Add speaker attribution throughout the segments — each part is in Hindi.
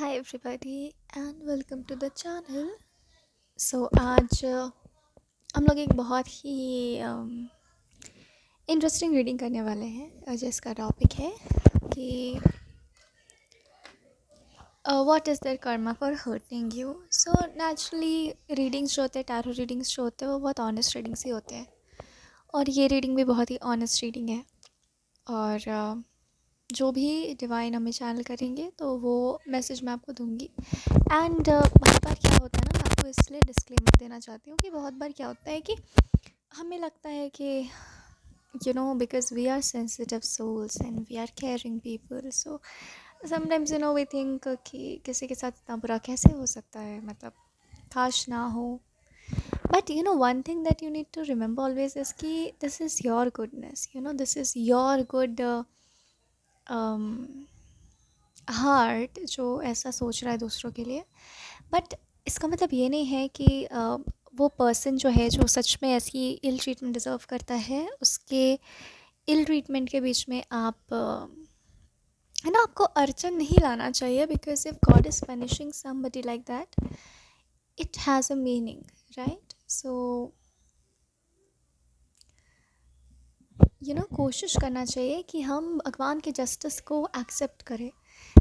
Speaker 1: Hi everybody and welcome to the channel. आज हम लोग एक बहुत ही इंटरेस्टिंग रीडिंग करने वाले हैं जिसका टॉपिक है कि what is their Karma for hurting you. So naturally readings जो होते हैं, टैरो रीडिंग्स जो होते हैं, वो बहुत ऑनेस्ट रीडिंग्स ही होते हैं और ये रीडिंग भी बहुत ही ऑनेस्ट रीडिंग है। और जो भी डिवाइन हमें चैनल करेंगे तो वो मैसेज मैं आपको दूंगी। एंड बहुत बार क्या होता है ना, मैं आपको इसलिए डिस्क्लेमर देना चाहती हूँ कि बहुत बार क्या होता है कि हमें लगता है कि because we are sensitive souls and we are caring people, so sometimes we think कि किसी के साथ इतना बुरा कैसे हो सकता है, मतलब काश ना हो। But one thing that you need to remember always is कि this is your goodness, this is your good heart जो ऐसा सोच रहा है दूसरों के लिए। बट इसका मतलब ये नहीं है कि वो पर्सन जो है, जो सच में ऐसी इल ट्रीटमेंट डिज़र्व करता है, उसके इल ट्रीटमेंट के बीच में आप है ना, आपको अड़चन नहीं लाना चाहिए। Because if God is punishing somebody like that, it has a meaning, right? So कोशिश करना चाहिए कि हम भगवान के जस्टिस को एक्सेप्ट करें।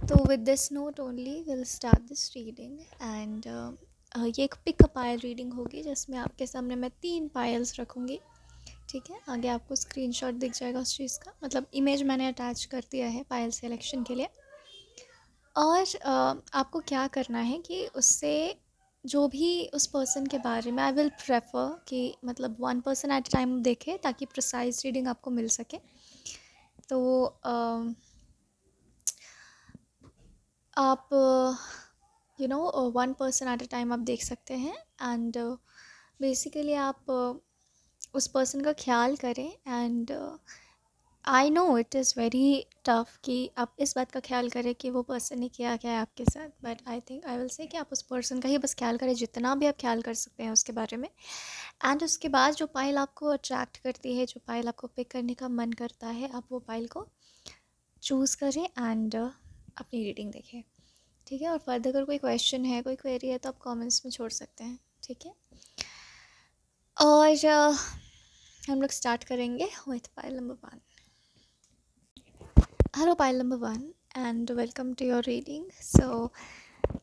Speaker 1: तो with this note only will start this reading. And ये एक पिक अ पायल रीडिंग होगी जिसमें आपके सामने मैं 3 पायल्स रखूँगी। ठीक है, आगे आपको स्क्रीनशॉट दिख जाएगा उस चीज़ का, मतलब इमेज मैंने अटैच कर दिया है पायल सिलेक्शन के लिए। और आपको क्या करना है कि उससे जो भी उस पर्सन के बारे में, आई विल प्रेफर कि मतलब one person at a time देखें ताकि प्रिसाइज रीडिंग आपको मिल सके। तो आप one person at a time आप देख सकते हैं। एंड बेसिकली आप उस पर्सन का ख्याल करें। And I know it is very tough कि आप इस बात का ख्याल करें कि वो पर्सन ने किया क्या है आपके साथ, but I think I will say कि आप उस पर्सन का ही बस ख्याल करें, जितना भी आप ख्याल कर सकते हैं उसके बारे में। एंड उसके बाद जो पायल आपको अट्रैक्ट करती है, जो पायल आपको पिक करने का मन करता है, आप वो पायल को चूज़ करें एंड अपनी रीडिंग देखें। ठीक है, और फर्दर अगर कोई क्वेश्चन है, कोई क्वेरी है, तो आप कमेंट्स में छोड़ सकते हैं। ठीक है, और हम लोग स्टार्ट करेंगे with pile number 1। Hello pile number 1 and welcome to your reading. So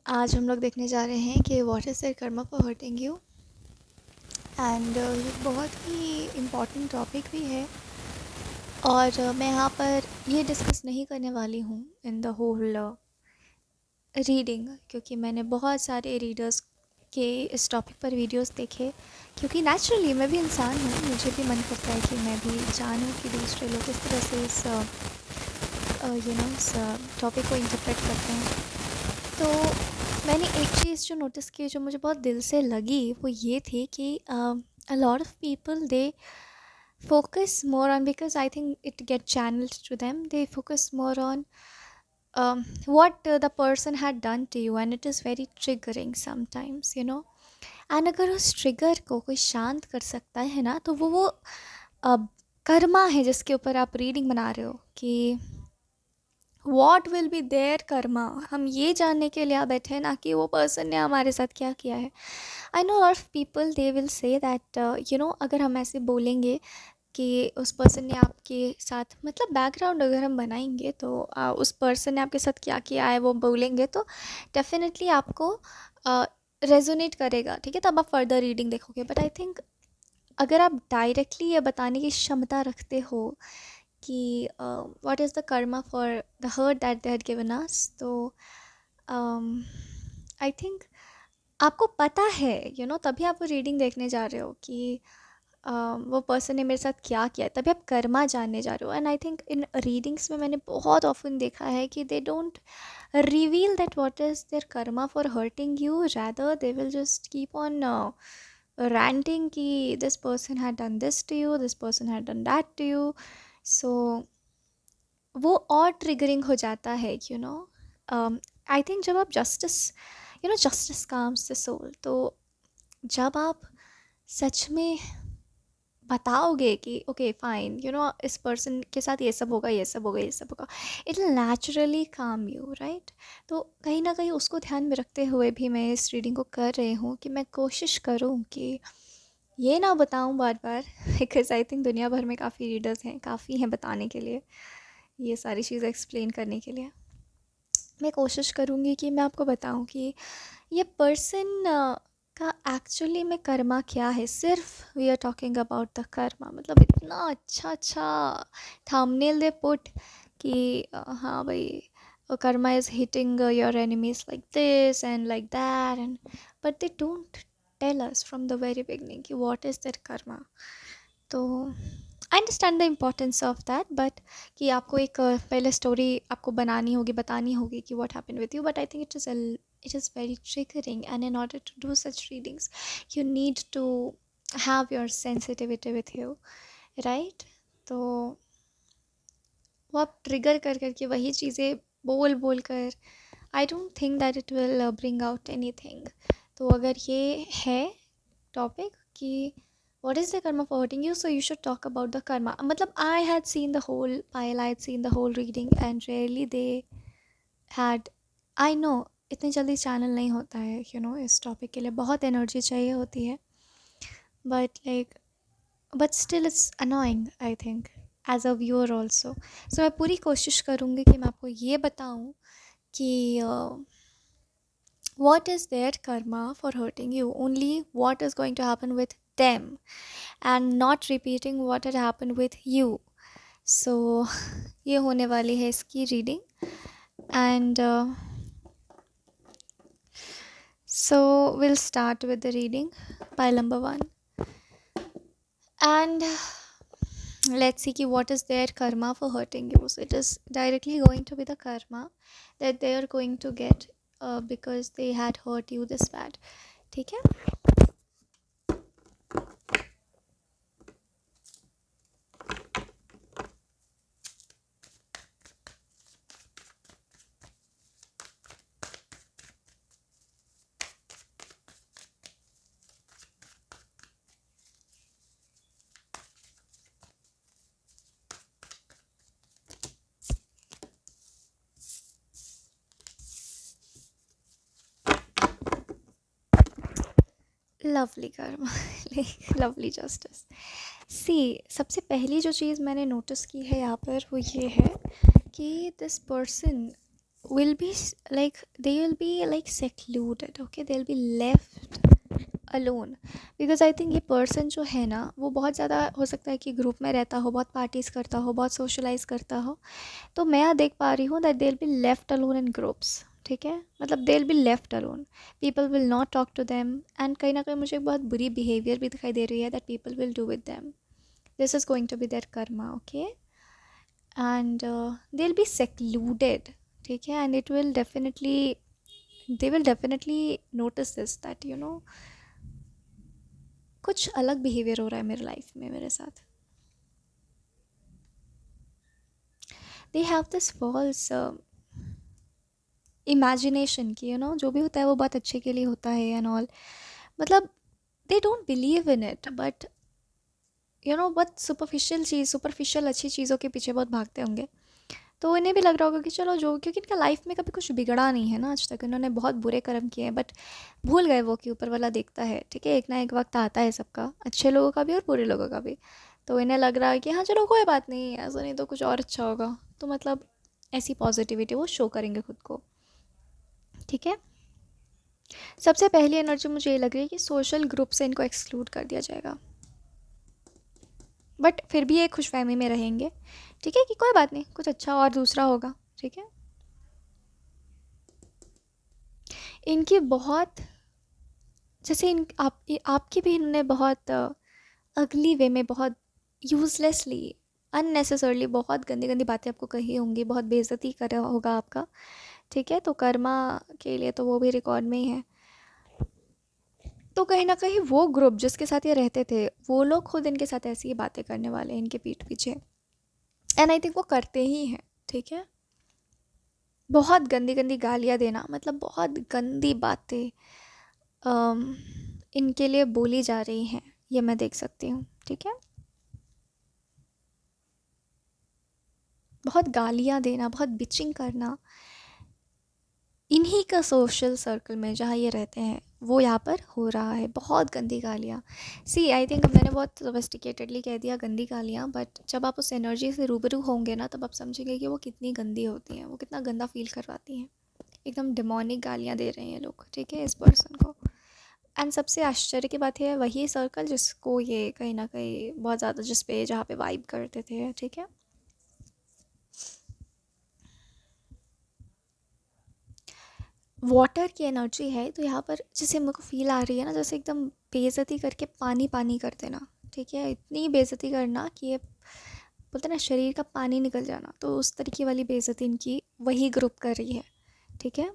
Speaker 1: आज हम लोग देखने जा रहे हैं कि what is their Karma for hurting you. And ये बहुत ही इम्पॉर्टेंट टॉपिक भी है। और मैं यहाँ पर ये डिस्कस नहीं करने वाली हूँ इन द होल रीडिंग, क्योंकि मैंने बहुत सारे रीडर्स के इस टॉपिक पर वीडियोस देखे। क्योंकि नेचुरली मैं भी इंसान हूँ, मुझे भी मन करता है कि मैं भी जानूँ कि दूसरे लोग किस तरह से इस इस टॉपिक को इंटरप्रेट करते हैं। तो मैंने एक चीज़ जो नोटिस की, जो मुझे बहुत दिल से लगी, वो ये थी कि a lot of people they focus more on, because I think it get channeled to them, they focus more on what the person had done to you, and it is very triggering sometimes. And अगर उस ट्रिगर को कोई शांत कर सकता है ना, तो वो कर्मा है जिसके ऊपर आप रीडिंग बना रहे हो कि what will be their karma. हम ये जानने के लिए आ बैठे हैं ना कि वो पर्सन ने हमारे साथ क्या किया है। I know lot of people they will say that अगर हम ऐसे बोलेंगे कि उस पर्सन ने आपके साथ, मतलब बैकग्राउंड अगर हम बनाएंगे तो उस पर्सन ने आपके साथ क्या किया है वो बोलेंगे, तो डेफिनेटली आपको रेजोनेट करेगा। ठीक है, तब आप फर्दर रीडिंग देखोगे। बट आई थिंक अगर आप डायरेक्टली ये बताने की क्षमता रखते हो कि what is the karma for the hurt that they had given us, तो आई थिंक आपको पता है, तभी आप वो रीडिंग देखने जा रहे हो कि वो पर्सन ने मेरे साथ क्या किया है, तभी आप कर्मा जानने जा रहे हो। And I think in readings में मैंने बहुत ऑफन देखा है कि they don't reveal that what is their Karma for hurting you, rather they will just keep on ranting कि this person had done this to you, this person had done that to you. So वो और ट्रिगरिंग हो जाता है। आई थिंक जब आप जस्टिस काम्स द सोल, तो जब आप सच में बताओगे कि ओके फाइन, इस पर्सन के साथ ये सब होगा, ये सब होगा, ये सब होगा, इट विल नेचुरली काम यू, राइट? तो कहीं ना कहीं उसको ध्यान में रखते हुए भी मैं इस रीडिंग को कर रही हूँ कि मैं कोशिश करूँ कि ये ना बताऊँ बार बार बिकॉज आई थिंक दुनिया भर में काफ़ी रीडर्स हैं, काफ़ी हैं बताने के लिए, ये सारी चीज़ें एक्सप्लेन करने के लिए। मैं कोशिश करूँगी कि मैं आपको बताऊँ कि ये पर्सन का एक्चुअली में कर्मा क्या है। सिर्फ we are talking about the karma, मतलब इतना अच्छा अच्छा थंबनेल दे पुट कि हाँ भाई, karma is hitting your enemies like this and like that, and but they don't tell us from the very beginning कि व्हाट इज़ दैट कर्मा। तो I understand the importance of that, but कि आपको एक पहले स्टोरी आपको बनानी होगी, बतानी होगी कि what happened with you, but I think it is very triggering, and in order to do such readings you need to have your sensitivity with you, right? तो वो आप ट्रिगर कर करके वही चीज़ें बोल बोल कर, I don't think that it will bring out anything. तो अगर ये है टॉपिक कि what is the karma for hurting you, so you should talk about the karma. मतलब I had seen the whole pile, I had seen the whole reading, and really they had, I know इतनी जल्दी चैनल नहीं होता है, इस टॉपिक के लिए बहुत एनर्जी चाहिए होती है, but like but still it's annoying I think as a viewer also. So मैं पूरी कोशिश करूँगी कि मैं आपको ये बताऊँ कि what is their karma for hurting you, only what is going to happen with them, and not repeating what had happened with you. So ये होने वाली है इसकी reading, and so we'll start with the reading, pile number 1, and let's see what is their karma for hurting you. So it is directly going to be the karma that they are going to get because they had hurt you this bad. ठीक है? Lovely karma, lovely justice. See, सबसे पहली जो चीज़ मैंने नोटिस की है यहाँ पर वो ये है कि this person will be they will be like secluded, okay, they'll be left alone, because I think ये पर्सन जो है ना वो बहुत ज़्यादा हो सकता है कि ग्रुप में रहता हो, बहुत पार्टीज़ करता हो, बहुत सोशलाइज करता हो। तो मैं यहाँ देख पा रही हूँ that they will be left alone in groups, ठीक है, मतलब they will be left alone, people will not talk to them, and कहीं ना कहीं मुझे एक बहुत बुरी बिहेवियर भी दिखाई दे रही है that people will do with them. This is going to be their karma, okay, and they will be secluded, ठीक है, and it will definitely, they will definitely notice this that कुछ अलग बिहेवियर हो रहा है मेरे लाइफ में मेरे साथ। They have this false imagination कि जो भी होता है वो बहुत अच्छे के लिए होता है एंड ऑल, मतलब they don't believe in it, but बहुत सुपरफिशियल अच्छी चीज़ों के पीछे बहुत भागते होंगे। तो इन्हें भी लग रहा होगा कि चलो जो, क्योंकि इनका लाइफ में कभी कुछ बिगड़ा नहीं है ना आज तक, इन्होंने बहुत बुरे कर्म किए हैं, बट भूल गए वो कि ऊपर वाला देखता है, ठीक है, एक ना एक वक्त आता है सबका, अच्छे लोगों का भी और बुरे लोगों का भी। तो इन्हें लग रहा है कि हाँ चलो कोई बात नहीं, ऐसा नहीं तो कुछ और अच्छा होगा, तो मतलब ऐसी पॉजिटिविटी वो शो करेंगे खुद को, ठीक है। सबसे पहली एनर्जी मुझे ये लग रही है कि सोशल ग्रुप से इनको एक्सक्लूड कर दिया जाएगा, बट फिर भी एक खुशफहमी में रहेंगे, ठीक है, कि कोई बात नहीं, कुछ अच्छा और दूसरा होगा, ठीक है। इनकी बहुत, जैसे आपकी भी इन्होंने बहुत अगली वे में, बहुत यूज़लेसली, अननेसेसरली बहुत गंदी गंदी बातें आपको कही होंगी, बहुत बेइज्जती करा होगा आपका, ठीक है। तो कर्मा के लिए तो वो भी रिकॉर्ड में ही है। तो कहीं ना कहीं वो ग्रुप जिसके साथ ये रहते थे वो लोग खुद इनके साथ ऐसी ही बातें करने वाले हैं इनके पीठ पीछे, एंड आई थिंक वो करते ही हैं, ठीक है। बहुत गंदी गंदी गालियाँ देना, मतलब बहुत गंदी बातें इनके लिए बोली जा रही हैं, ये मैं देख सकती हूँ, ठीक है। बहुत गालियाँ देना, बहुत बिचिंग करना, इन्हीं का सोशल सर्कल में जहाँ ये रहते हैं वो यहाँ पर हो रहा है। बहुत गंदी गालियाँ। सी आई थिंक मैंने बहुत सोफिस्टिकेटेडली कह दिया गंदी गालियाँ, बट जब आप उस एनर्जी से रूबरू होंगे ना तब आप समझेंगे कि वो कितनी गंदी होती हैं, वो कितना गंदा फील करवाती हैं। एकदम डिमोनिक गालियाँ दे रहे हैं लोग, ठीक है, इस पर्सन को। एंड सबसे आश्चर्य की बात है वही सर्कल जिसको ये कहीं ना कहीं बहुत ज़्यादा, जिस पे जहाँ पे वाइब करते थे, ठीक है। वाटर की एनर्जी है तो यहाँ पर जैसे मेरे को फील आ रही है ना, जैसे एकदम बेइज्जती करके पानी पानी कर देना, ठीक है, इतनी बेइज्जती करना कि ये बोलते हैं ना शरीर का पानी निकल जाना, तो उस तरीके वाली बेइज्जती इनकी वही ग्रुप कर रही है, ठीक है।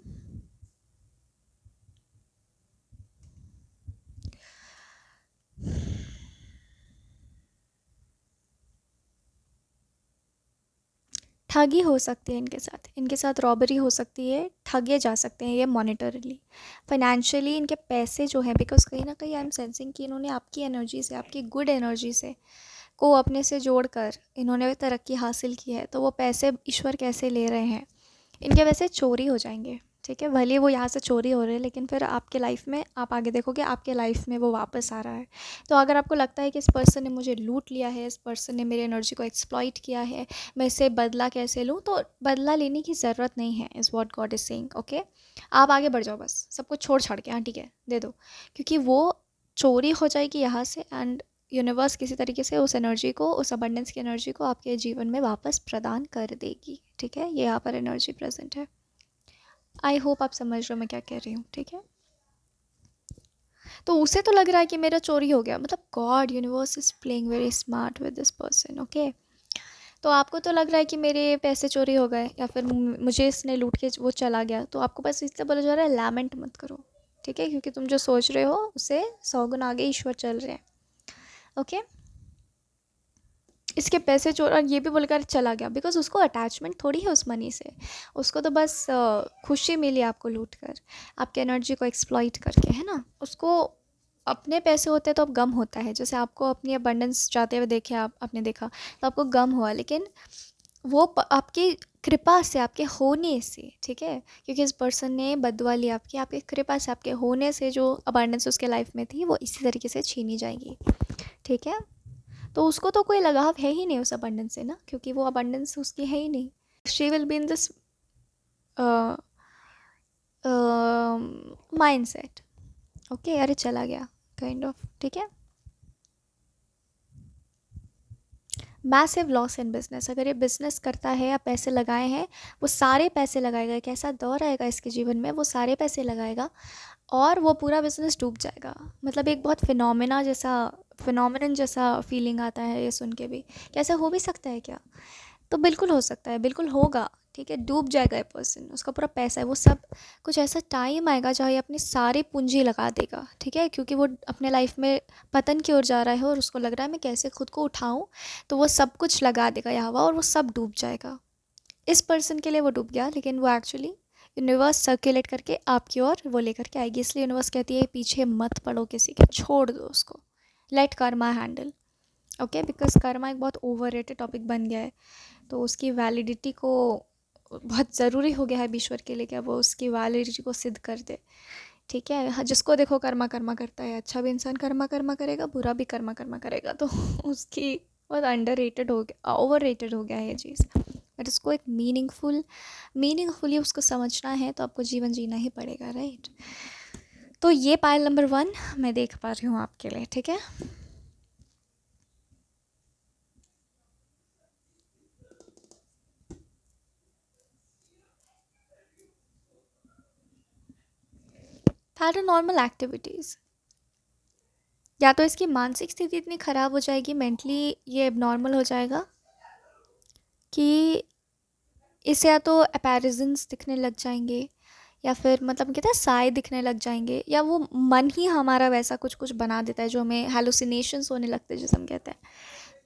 Speaker 1: ठगी हो सकती है इनके साथ रॉबरी हो सकती है, ठगे जा सकते हैं ये मॉनेटरली, फाइनेंशियली इनके पैसे जो हैं, बिकॉज कहीं ना कहीं आई एम सेंसिंग कि इन्होंने आपकी एनर्जी से, आपकी गुड एनर्जी से को अपने से जोड़कर इन्होंने तरक्की हासिल की है, तो वो पैसे ईश्वर कैसे ले रहे हैं, इनके वैसे चोरी हो जाएंगे, ठीक है। भले वो यहाँ से चोरी हो रहे हैं लेकिन फिर आपके लाइफ में, आप आगे देखोगे आपके लाइफ में वो वापस आ रहा है। तो अगर आपको लगता है कि इस पर्सन ने मुझे लूट लिया है, इस पर्सन ने मेरी एनर्जी को एक्सप्लॉइट किया है, मैं इससे बदला कैसे लूँ, तो बदला लेने की ज़रूरत नहीं है, is what God is saying, okay. आप आगे बढ़ जाओ बस, सब कुछ छोड़ छाड़ के, हाँ ठीक है दे दो, क्योंकि वो चोरी हो जाएगी यहाँ से, एंड यूनिवर्स किसी तरीके से उस एनर्जी को, उस अबंडेंस की एनर्जी को आपके जीवन में वापस प्रदान कर देगी, ठीक है। ये यहाँ पर एनर्जी प्रेजेंट है। आई होप आप समझ रहे हो मैं क्या कह रही हूँ, ठीक है। तो उसे तो लग रहा है कि मेरा चोरी हो गया, मतलब God universe is playing very smart with this person, okay. तो आपको तो लग रहा है कि मेरे पैसे चोरी हो गए या फिर मुझे इसने लूट के वो चला गया, तो आपको बस इससे बोला जा रहा है लैमेंट मत करो, ठीक है, क्योंकि तुम जो सोच रहे हो उससे 100 गुना आगे ईश्वर चल रहे हैं, ओके। इसके पैसे चोर, और ये भी बोलकर चला गया बिकॉज उसको अटैचमेंट थोड़ी है उस मनी से, उसको तो बस खुशी मिली आपको लूट कर, आपके एनर्जी को एक्सप्लॉइट करके, है ना। उसको अपने पैसे होते तो अब गम होता है, जैसे आपको अपनी अबंडेंस जाते हुए देखे, आपने देखा तो आपको गम हुआ, लेकिन वो आपकी कृपा से, आपके होने से, ठीक है, क्योंकि इस पर्सन ने बदुआ ली आपकी, आपकी कृपा से, आपके होने से जो अबंडेंस उसके लाइफ में थी वो इसी तरीके से छीनी जाएगी, ठीक है। तो उसको तो कोई लगाव है ही नहीं उस अबंडेंस से ना, क्योंकि वो अबंडेंस उसकी है ही नहीं। She will be in this mind set, okay, अरे चला गया काइंड ऑफ, ठीक है। मैसिव लॉस इन बिजनेस, अगर ये बिजनेस करता है या पैसे लगाए हैं, वो सारे पैसे लगाएगा, एक ऐसा दौर आएगा इसके जीवन में वो सारे पैसे लगाएगा और वो पूरा बिजनेस डूब जाएगा। मतलब एक बहुत फिनोमिनन जैसा फीलिंग आता है ये सुन के भी, कैसे हो भी सकता है क्या। तो बिल्कुल हो सकता है, बिल्कुल होगा, ठीक है। डूब जाएगा ये पर्सन, उसका पूरा पैसा है वो सब कुछ, ऐसा टाइम आएगा जहाँ ये अपनी सारी पूंजी लगा देगा, ठीक है, क्योंकि वो अपने लाइफ में पतन की ओर जा रहा है और उसको लग रहा है मैं कैसे खुद को उठाऊं, तो वो सब कुछ लगा देगा यहाँ और वो सब डूब जाएगा। इस पर्सन के लिए वो डूब गया, लेकिन वो एक्चुअली यूनिवर्स सर्कुलेट करके आपकी ओर वो लेकर के आएगी, इसलिए यूनिवर्स कहती है पीछे मत पड़ो किसी के, छोड़ दो उसको, let karma handle, okay, because karma एक बहुत ओवर रेटेड टॉपिक बन गया है, तो उसकी वैलिडिटी को बहुत ज़रूरी हो गया है ईश्वर के लिए, क्या वो उसकी वैलिडिटी को सिद्ध कर दे, ठीक है। हाँ, जिसको देखो कर्मा कर्मा करता है, अच्छा भी इंसान कर्मा कर्मा करेगा, बुरा भी कर्मा कर्मा करेगा, तो उसकी बहुत अंडर रेटेड हो गया, ओवर रेटेड हो गया है ये चीज़। बट उसको एक मीनिंगफुली उसको समझना है तो आपको जीवन जीना ही पड़ेगा, राइट। तो ये पायल नंबर 1 मैं देख पा रही हूँ आपके लिए, ठीक है। पैरानॉर्मल एक्टिविटीज़, या तो इसकी मानसिक स्थिति इतनी ख़राब हो जाएगी, मेंटली ये एबनॉर्मल हो जाएगा कि इसे या तो अपैरिजन्स दिखने लग जाएंगे, या फिर मतलब कहते हैं साए दिखने लग जाएंगे, या वो मन ही हमारा वैसा कुछ कुछ बना देता है जो हमें हेलुसिनेशंस होने लगते हैं जिसे हम कहते हैं।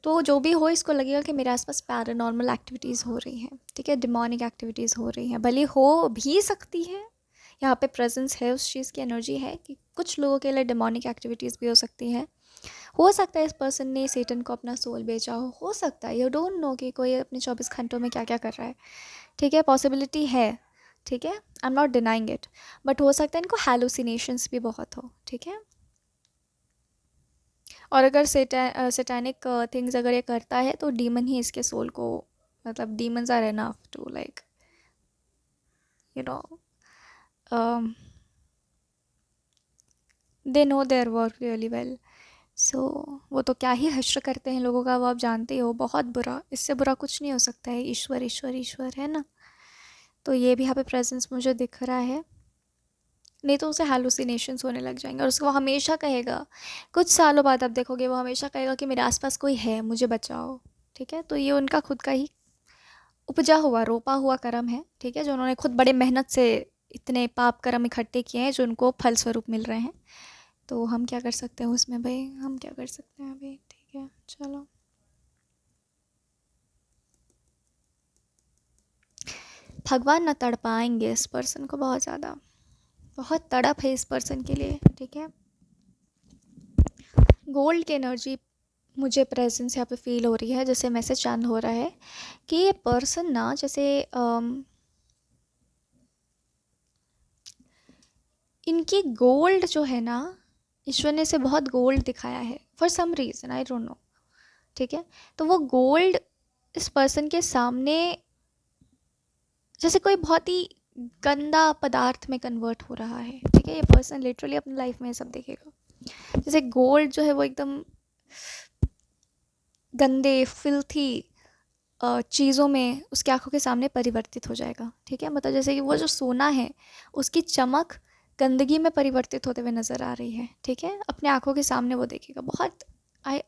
Speaker 1: तो जो भी हो, इसको लगेगा कि मेरे आसपास पैरानॉर्मल एक्टिविटीज़ हो रही हैं, ठीक है, डिमोनिक एक्टिविटीज़ हो रही हैं, भले हो भी सकती है, यहाँ पे प्रेजेंस है, उस चीज़ की एनर्जी है कि कुछ लोगों के लिए डिमोनिक एक्टिविटीज़ भी हो सकती हैं, हो सकता है इस पर्सन ने सेटन को अपना सोल बेचा हो सकता है, यू डोंट नो कि कोई अपने 24 घंटों में क्या क्या कर रहा है, ठीक है, पॉसिबिलिटी है, ठीक है, I am not denying it, but हो सकता है इनको हेलुसिनेशंस भी बहुत हो, ठीक है। और अगर सेटानिक थिंग्स अगर ये करता है तो डीमन ही इसके सोल को, मतलब demons are enough to like you know they know their work really well. So वो तो क्या ही हश्र करते हैं लोगों का, वो आप जानते ही हो, बहुत बुरा, इससे बुरा कुछ नहीं हो सकता है, ईश्वर ईश्वर ईश्वर है ना। तो ये भी यहाँ पे प्रेजेंस मुझे दिख रहा है, नहीं तो उसे हेलुसिनेशंस होने लग जाएंगे और उसको हमेशा कहेगा, कुछ सालों बाद आप देखोगे वो हमेशा कहेगा कि मेरे आसपास कोई है, मुझे बचाओ, ठीक है। तो ये उनका खुद का ही उपजा हुआ रोपा हुआ कर्म है, ठीक है, जो उन्होंने खुद बड़े मेहनत से इतने पाप कर्म इकट्ठे किए हैं जो उनको फल स्वरूप मिल रहे हैं। तो हम क्या कर सकते हैं उसमें भाई, हम क्या कर सकते हैं अभी, ठीक है चलो। भगवान न तड़पाएंगे इस पर्सन को बहुत ज़्यादा, बहुत तड़प है इस पर्सन के लिए, ठीक है। गोल्ड की एनर्जी मुझे प्रेजेंस यहाँ पे फील हो रही है, जैसे मैसेज चांद हो रहा है कि ये पर्सन ना जैसे इनकी गोल्ड जो है ना, ईश्वर ने इसे बहुत गोल्ड दिखाया है for some reason, I don't know, ठीक है। तो वो गोल्ड इस पर्सन के सामने जैसे कोई बहुत ही गंदा पदार्थ में कन्वर्ट हो रहा है, ठीक है। ये पर्सन लिटरली अपनी लाइफ में ये सब देखेगा, जैसे गोल्ड जो है वो एकदम गंदे फिल्थी चीज़ों में उसकी आंखों के सामने परिवर्तित हो जाएगा, ठीक है। मतलब जैसे कि वो जो सोना है उसकी चमक गंदगी में परिवर्तित होते हुए नज़र आ रही है, ठीक है, अपने आंखों के सामने वो देखेगा। बहुत I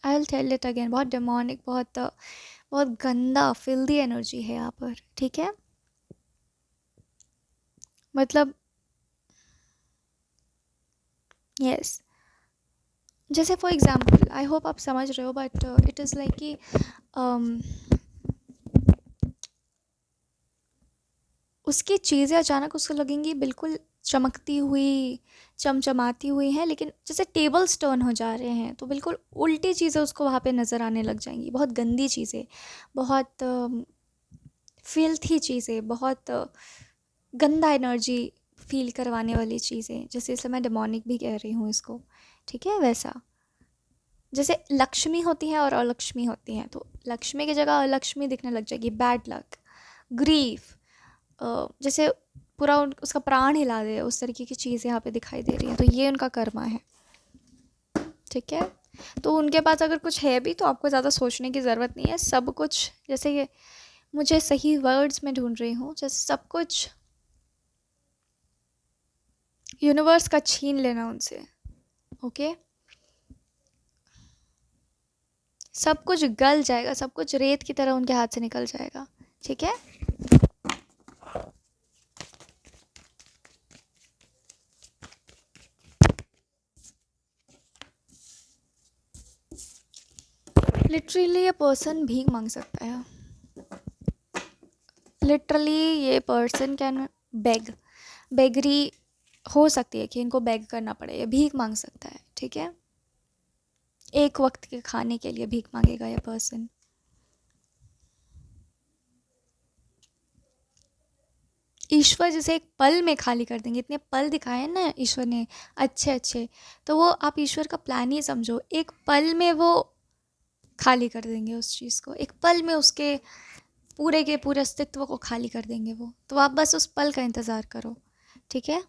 Speaker 1: I will tell it again, बहुत डेमोनिक, बहुत बहुत गंदा फिल्दी एनर्जी है यहाँ पर, ठीक है। मतलब यस, जैसे फॉर एग्जांपल, आई होप आप समझ रहे हो, बट इट इज़ लाइक कि उसकी चीज़ें अचानक उसको लगेंगी बिल्कुल चमकती हुई, चमचमाती हुई हैं, लेकिन जैसे टेबल्स टर्न हो जा रहे हैं तो बिल्कुल उल्टी चीज़ें उसको वहाँ पे नज़र आने लग जाएंगी, बहुत गंदी चीज़ें, बहुत फिल्थी चीज़ें, बहुत गंदा एनर्जी फील करवाने वाली चीज़ें, जैसे इसलिए मैं डेमोनिक भी कह रही हूँ इसको, ठीक है। वैसा जैसे लक्ष्मी होती हैं और अलक्ष्मी होती हैं, तो लक्ष्मी की जगह अलक्ष्मी दिखने लग जाएगी, बैड लक, ग्रीफ, जैसे पूरा उसका प्राण हिला दे, उस तरीके की चीज़ यहाँ पे दिखाई दे रही है। तो ये उनका कर्मा है, ठीक है। तो उनके पास अगर कुछ है भी तो आपको ज़्यादा सोचने की ज़रूरत नहीं है, सब कुछ, जैसे ये मुझे सही वर्ड्स में ढूंढ रही हूँ, जैसे सब कुछ यूनिवर्स का छीन लेना उनसे, ओके, सब कुछ गल जाएगा, सब कुछ रेत की तरह उनके हाथ से निकल जाएगा, ठीक है। लिटरली ये पर्सन भीख मांग सकता है, लिटरली ये पर्सन कैन बेग, बेगरी हो सकती है कि इनको बेग करना पड़े, ये भीख मांग सकता है, ठीक है। एक वक्त के खाने के लिए भीख मांगेगा ये पर्सन। ईश्वर जैसे एक पल में खाली कर देंगे, इतने पल दिखाए हैं ना ईश्वर ने अच्छे अच्छे, तो वो आप ईश्वर का प्लान ही समझो, एक पल में वो खाली कर देंगे उस चीज़ को, एक पल में उसके पूरे के पूरे अस्तित्व को खाली कर देंगे वो, तो आप बस उस पल का इंतज़ार करो, ठीक है।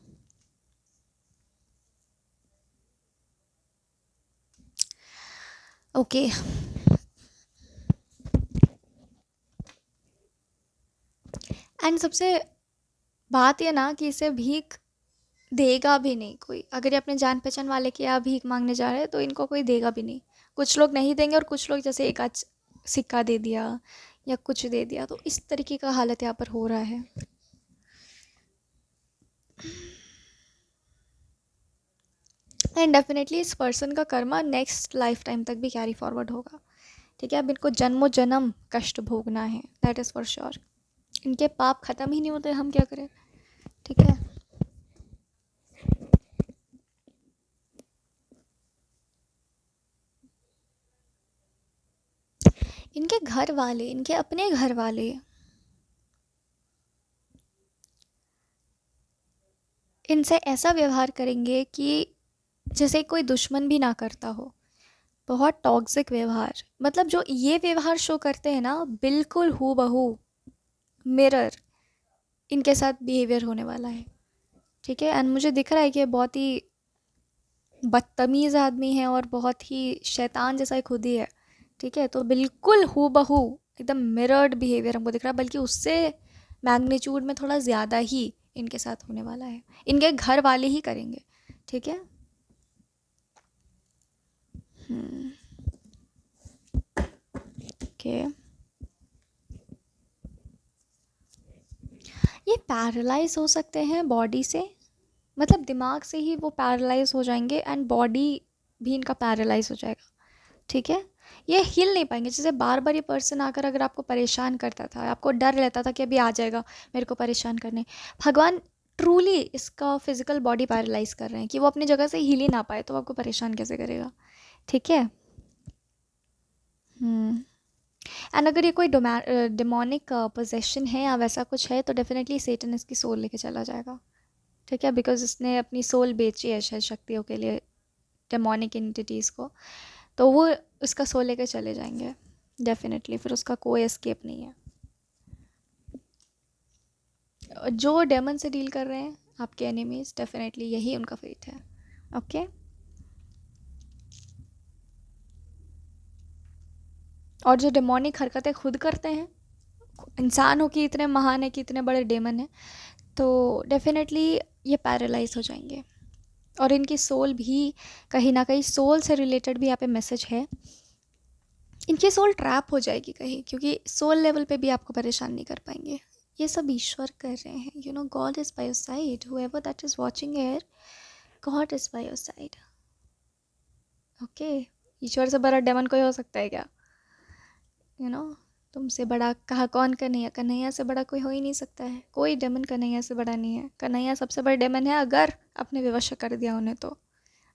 Speaker 1: ओके, एंड सबसे बात ये ना कि इसे भीख देगा भी नहीं कोई, अगर ये अपने जान पहचान वाले के यहाँ भीख मांगने जा रहे हैं तो इनको कोई देगा भी नहीं, कुछ लोग नहीं देंगे और कुछ लोग जैसे एक आध सिक्का दे दिया या कुछ दे दिया, तो इस तरीके का हालत यहाँ पर हो रहा है। एंड डेफिनेटली इस पर्सन का कर्मा नेक्स्ट लाइफ टाइम तक भी कैरी फॉरवर्ड होगा, ठीक है। अब इनको जन्मों जन्म कष्ट भोगना है, दैट इज़ फॉर श्योर, इनके पाप ख़त्म ही नहीं होते, हम क्या करें, ठीक है। घर वाले, इनके अपने घर वाले इनसे ऐसा व्यवहार करेंगे कि जैसे कोई दुश्मन भी ना करता हो। बहुत टॉक्सिक व्यवहार, मतलब जो ये व्यवहार शो करते हैं ना, बिल्कुल हू बहू मिरर इनके साथ बिहेवियर होने वाला है। ठीक है, एंड मुझे दिख रहा है कि ये बहुत ही बदतमीज़ आदमी है और बहुत ही शैतान जैसा खुद ही है। ठीक है, तो बिल्कुल हू बहू एकदम मिरर्ड बिहेवियर हमको दिख रहा है, बल्कि उससे मैग्नीट्यूड में थोड़ा ज़्यादा ही इनके साथ होने वाला है। इनके घर वाले ही करेंगे। ठीक है। ओके, ये पैरालाइज हो सकते हैं बॉडी से, मतलब दिमाग से ही वो पैरालाइज हो जाएंगे एंड बॉडी भी इनका पैरालाइज हो जाएगा। ठीक है, ये हिल नहीं पाएंगे। जैसे बार बार ये पर्सन आकर अगर आपको परेशान करता था, आपको डर रहता था कि अभी आ जाएगा मेरे को परेशान करने, भगवान ट्रूली इसका फिजिकल बॉडी पैरालाइज कर रहे हैं कि वो अपनी जगह से हिल ही ना पाए, तो आपको परेशान कैसे करेगा। ठीक है। एंड अगर ये कोई डिमोनिक पोजेशन है या वैसा कुछ है, तो डेफिनेटली सेटन इसकी सोल लेके चला जाएगा। ठीक है, बिकॉज इसने अपनी सोल बेची है शायद शक्तियों के लिए, डेमोनिक एंटिटीज़ को, तो वो उसका सोल लेकर चले जाएंगे डेफिनेटली। फिर उसका कोई एस्केप नहीं है। जो डेमन से डील कर रहे हैं आपके एनिमीज, डेफिनेटली यही उनका फेट है। ओके। और जो डेमोनिक हरकतें खुद करते हैं, इंसानों की इतने महान है कि इतने बड़े डेमन हैं, तो डेफिनेटली ये पैरालाइज हो जाएंगे। और इनकी सोल भी कहीं ना कहीं, सोल से रिलेटेड भी यहाँ पे मैसेज है, इनकी सोल ट्रैप हो जाएगी कहीं, क्योंकि सोल लेवल पे भी आपको परेशान नहीं कर पाएंगे। ये सब ईश्वर कर रहे हैं। You know, God is by your side, whoever that is watching here, God is by your side. Okay, ईश्वर से बड़ा डेमन कोई हो सकता है क्या? यू नो, तुमसे बड़ा कहा कौन? कन्हैया, कन्हैया से बड़ा कोई हो ही नहीं सकता है। कोई डेमन कन्हैया से बड़ा नहीं है। कन्हैया सबसे बड़ा डेमन है अगर आपने विवश कर दिया उन्हें तो।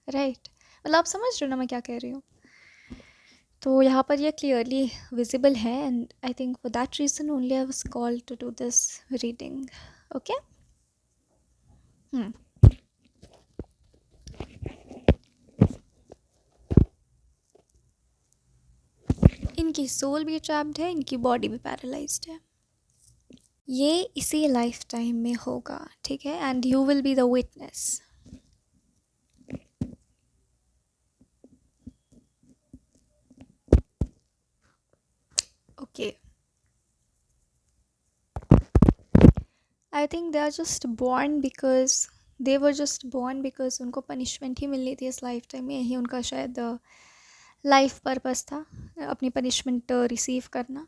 Speaker 1: राइट, मतलब आप समझ रहे हो ना मैं क्या कह रही हूँ? तो यहाँ पर ये क्लियरली विजिबल है, and I think for that reason only I was called to do this reading. Okay. इनकी सोल भी ट्रैप्ड है, इनकी बॉडी भी पैरालाइज्ड है। ये इसी लाइफ टाइम में होगा। ठीक है, and you will be the witness. Okay, I think they are just born because they were just born because उनको पनिशमेंट ही मिलनी थी इस लाइफ टाइम में। यही उनका शायद लाइफ पर्पस था, अपनी पनिशमेंट रिसीव करना।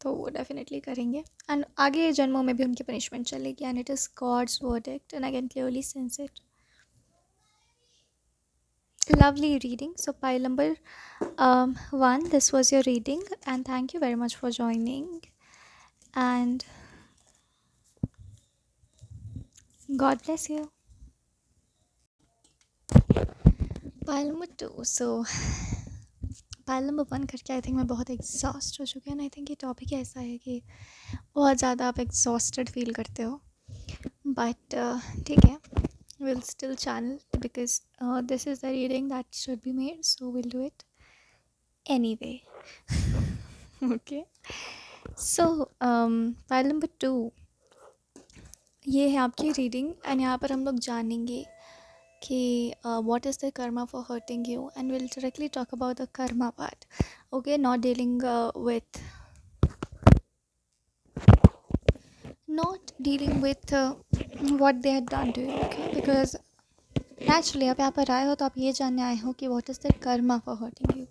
Speaker 1: तो वो डेफिनेटली करेंगे, एंड आगे जन्मों में भी उनकी पनिशमेंट चलेगी, and it is God's verdict, and I can clearly sense it. Lovely reading. So pile number 1, this was your reading, and thank you very much for joining, and God bless you. Pile number 2. So pile number 1 करके आई थिंक मैं बहुत एग्जॉस्ट हो चुकी हूँ। आई थिंक ये टॉपिक ऐसा है कि बहुत ज़्यादा आप एग्जॉस्टेड फील करते हो, बट ठीक है, we'll still channel because this is the reading that should be made, so we'll do it anyway. Okay, so file number 2, ये है आपकी रीडिंग, एंड यहाँ पर हम लोग जानेंगे कि what is the karma for hurting you, and we'll directly talk about the karma part. Okay, not dealing with what they had done to you. Okay, because naturally आप यहाँ पर आए हो तो आप ये जानने आए हो कि what is the karma for hurting you,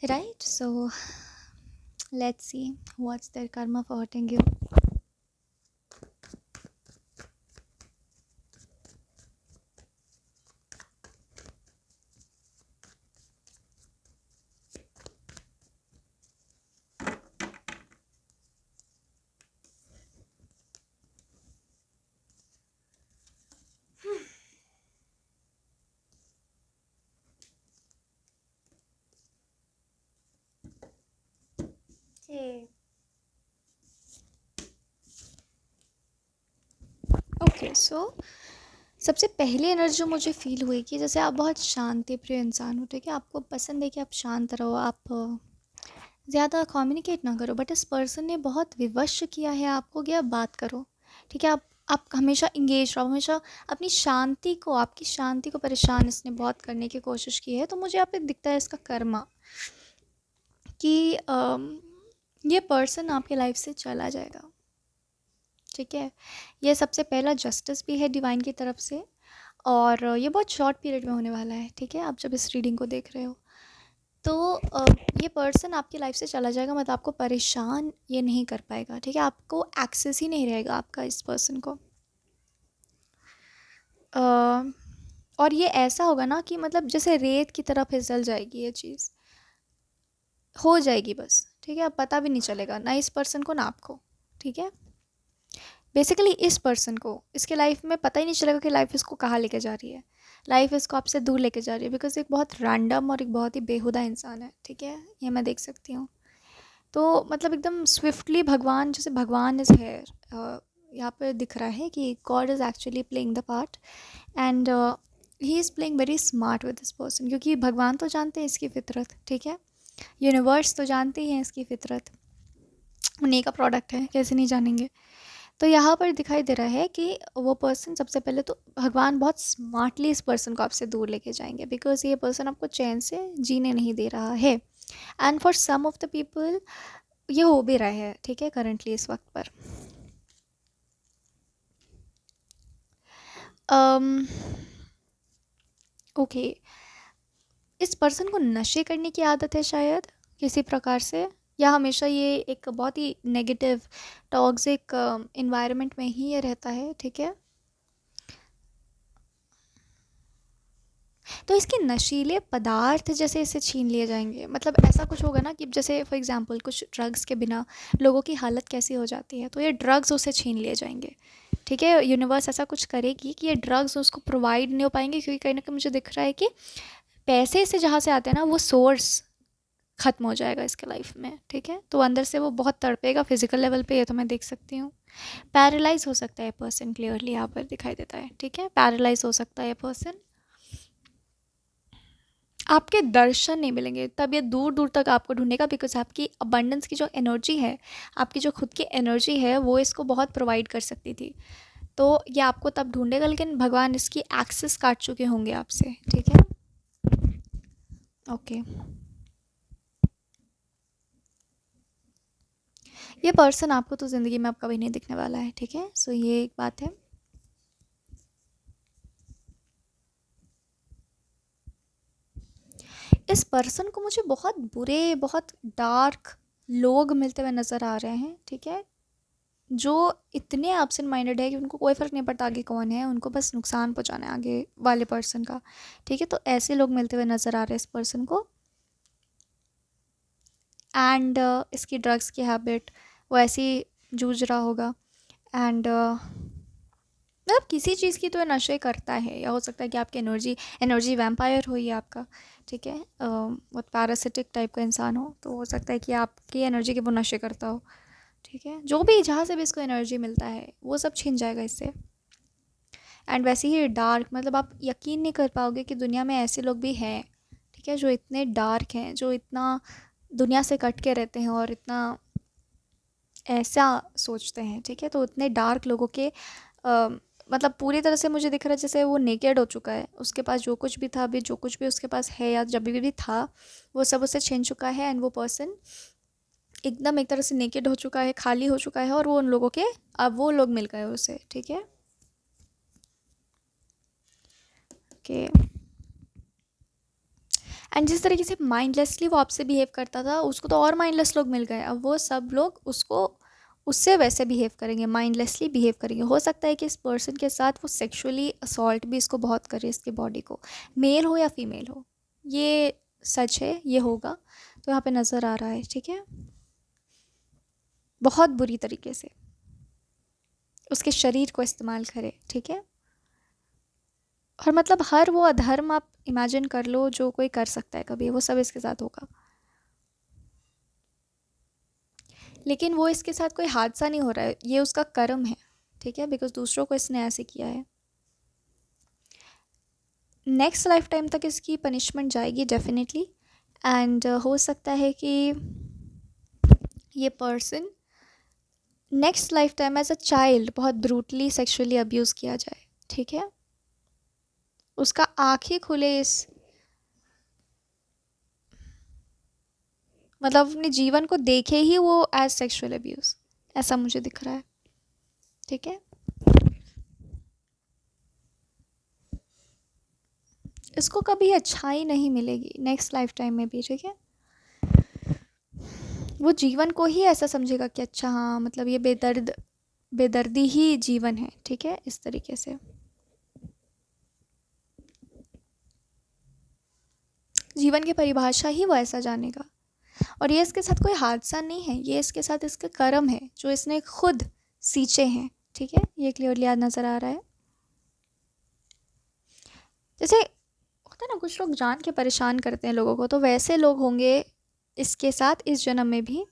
Speaker 1: right? So let's see what's their karma for hurting you. Okay, so सबसे पहली एनर्जी जो मुझे फ़ील हुई कि जैसे आप बहुत शांति प्रिय इंसान हो, ठीक है, आपको पसंद है कि आप शांत रहो, आप ज़्यादा कम्युनिकेट ना करो, बट इस पर्सन ने बहुत विवश किया है आपको कि आप बात करो, ठीक है, आप हमेशा इंगेज रहो, हमेशा अपनी शांति को, आपकी शांति को परेशान इसने बहुत करने की कोशिश की है। तो मुझे यहाँ पे दिखता है इसका कर्मा कि ये पर्सन आपके लाइफ से चला जाएगा, ठीक है। ये सबसे पहला जस्टिस भी है डिवाइन की तरफ से, और ये बहुत शॉर्ट पीरियड में होने वाला है, ठीक है, आप जब इस रीडिंग को देख रहे हो। तो ये पर्सन आपकी लाइफ से चला जाएगा, मतलब आपको परेशान ये नहीं कर पाएगा, ठीक है, आपको एक्सेस ही नहीं रहेगा आपका इस पर्सन को। और ये ऐसा होगा ना कि मतलब जैसे रेत की तरह फिसल जाएगी ये चीज़, हो जाएगी बस, ठीक है, अब पता भी नहीं चलेगा ना इस पर्सन को ना आपको, ठीक है। बेसिकली इस पर्सन को इसके लाइफ में पता ही नहीं चलेगा कि लाइफ इसको कहाँ लेके जा रही है, लाइफ इसको आपसे दूर लेके जा रही है, बिकॉज एक बहुत रैंडम और एक बहुत ही बेहुदा इंसान है, ठीक है, ये मैं देख सकती हूँ। तो मतलब एकदम स्विफ्टली भगवान, जैसे भगवान इज़ हेयर, यहाँ पर दिख रहा है कि God is actually playing the part, and he is playing very smart with this person, क्योंकि भगवान तो जानते हैं इसकी फितरत, ठीक है, यूनिवर्स तो जानते ही हैं इसकी फितरत, उन्हीं का प्रोडक्ट है, कैसे नहीं जानेंगे। तो यहाँ पर दिखाई दे रहा है कि वो पर्सन, सबसे पहले तो भगवान बहुत स्मार्टली इस पर्सन को आपसे दूर लेके जाएंगे, बिकॉज ये पर्सन आपको चैन से जीने नहीं दे रहा है, and for some of the people ये हो भी रहा है, ठीक है, करंटली इस वक्त पर। ओके, इस पर्सन को नशे करने की आदत है शायद किसी प्रकार से, या हमेशा ये एक बहुत ही नेगेटिव टॉक्सिक इन्वायरमेंट में ही ये रहता है, ठीक है। तो इसके नशीले पदार्थ जैसे इसे छीन लिए जाएंगे, मतलब ऐसा कुछ होगा ना कि जैसे फॉर एग्जांपल कुछ ड्रग्स के बिना लोगों की हालत कैसी हो जाती है, तो ये ड्रग्स उसे छीन लिए जाएंगे, ठीक है। यूनिवर्स ऐसा कुछ करेगी कि ये ड्रग्स उसको प्रोवाइड नहीं हो पाएंगे, क्योंकि कहीं ना कहीं मुझे दिख रहा है कि पैसे से जहाँ से आते हैं ना, वो सोर्स ख़त्म हो जाएगा इसके लाइफ में, ठीक है। तो अंदर से वो बहुत तड़पेगा फिजिकल लेवल पे, ये तो मैं देख सकती हूँ। पैरालाइज हो सकता है पर्सन, क्लियरली यहाँ पर दिखाई देता है, ठीक है, पैरालाइज हो सकता है पर्सन, आपके दर्शन नहीं मिलेंगे, तब ये दूर दूर तक आपको ढूंढेगा, बिकॉज आपकी अबंडेंस की जो एनर्जी है, आपकी जो खुद की एनर्जी है, वो इसको बहुत प्रोवाइड कर सकती थी, तो ये आपको तब ढूंढेगा, लेकिन भगवान इसकी एक्सेस काट चुके होंगे आपसे, ठीक है। ओके, ये पर्सन आपको तो ज़िंदगी में अब कभी नहीं दिखने वाला है, ठीक है, सो ये एक बात है। इस पर्सन को मुझे बहुत बुरे, बहुत डार्क लोग मिलते हुए नज़र आ रहे हैं, ठीक है, जो इतने एब्सेंट माइंडेड है कि उनको कोई फ़र्क नहीं पड़ता आगे कौन है, उनको बस नुकसान पहुंचाना है आगे वाले पर्सन का, ठीक है। तो ऐसे लोग मिलते हुए नज़र आ रहे हैं इस पर्सन को, एंड इसकी ड्रग्स की हैबिट, वो ऐसी जूझ रहा होगा, एंड मतलब किसी चीज़ की तो ये नशे करता है, या हो सकता है कि आपकी एनर्जी एनर्जी वैम्पायर हो ये आपका, ठीक है, बहुत पैरासिटिक टाइप का इंसान हो, तो हो सकता है कि आपकी एनर्जी के वो नशे करता हो, ठीक है, जो भी जहाँ से भी इसको एनर्जी मिलता है वो सब छीन जाएगा इससे। एंड वैसे ही डार्क, मतलब आप यकीन नहीं कर पाओगे कि दुनिया में ऐसे लोग भी हैं, ठीक है, जो इतने डार्क हैं, जो इतना दुनिया से कट के रहते हैं और इतना ऐसा सोचते हैं, ठीक है। तो इतने डार्क लोगों के मतलब पूरी तरह से मुझे दिख रहा है जैसे वो नेकेड हो चुका है, उसके पास जो कुछ भी था, अभी जो कुछ भी उसके पास है या जब भी था, वो सब उसे छीन चुका है, एंड वो पर्सन एकदम एक तरह से नेकेड हो चुका है, खाली हो चुका है, और वो उन लोगों के, अब वो लोग मिल गए उसे, ठीक है। ओके, एंड जिस तरीके से माइंडलेसली वो आपसे बिहेव करता था, उसको तो और माइंडलेस लोग मिल गए, अब वो सब लोग उसको उससे वैसे बिहेव करेंगे, माइंडलेसली बिहेव करेंगे। हो सकता है कि इस पर्सन के साथ वो सेक्सुअली असॉल्ट भी इसको बहुत करे, इसके बॉडी को, मेल हो या फीमेल हो, ये सच है, ये होगा, तो यहाँ पे नज़र आ रहा है, ठीक है, बहुत बुरी तरीके से उसके शरीर को इस्तेमाल करे, ठीक है। और मतलब हर वो अधर्म आप इमेजिन कर लो जो कोई कर सकता है कभी, वो सब इसके साथ होगा, लेकिन वो इसके साथ कोई हादसा नहीं हो रहा है, ये उसका कर्म है, ठीक है, बिकॉज दूसरों को इसने ऐसे किया है। नेक्स्ट लाइफ टाइम तक इसकी पनिशमेंट जाएगी डेफिनेटली। एंड हो सकता है कि ये person next lifetime as a child बहुत ब्रूटली सेक्सुअली अब्यूज़ किया जाए। ठीक है, उसका आँखें खुले इस मतलब अपने जीवन को देखे ही वो एज सेक्सुअल अब्यूज़, ऐसा मुझे दिख रहा है। ठीक है, इसको कभी अच्छाई नहीं मिलेगी नेक्स्ट लाइफ टाइम में भी। ठीक है, वो जीवन को ही ऐसा समझेगा कि अच्छा हाँ मतलब ये बेदर्दी ही जीवन है। ठीक है, इस तरीके से जीवन की परिभाषा ही वो ऐसा जानेगा। और ये इसके साथ कोई हादसा नहीं है, ये इसके साथ इसके कर्म है जो इसने खुद सींचे हैं। ठीक है, ये क्लियरली याद नज़र आ रहा है। जैसे होता है ना कुछ लोग जान के परेशान करते हैं लोगों को, तो वैसे लोग होंगे इसके साथ इस जन्म में भी,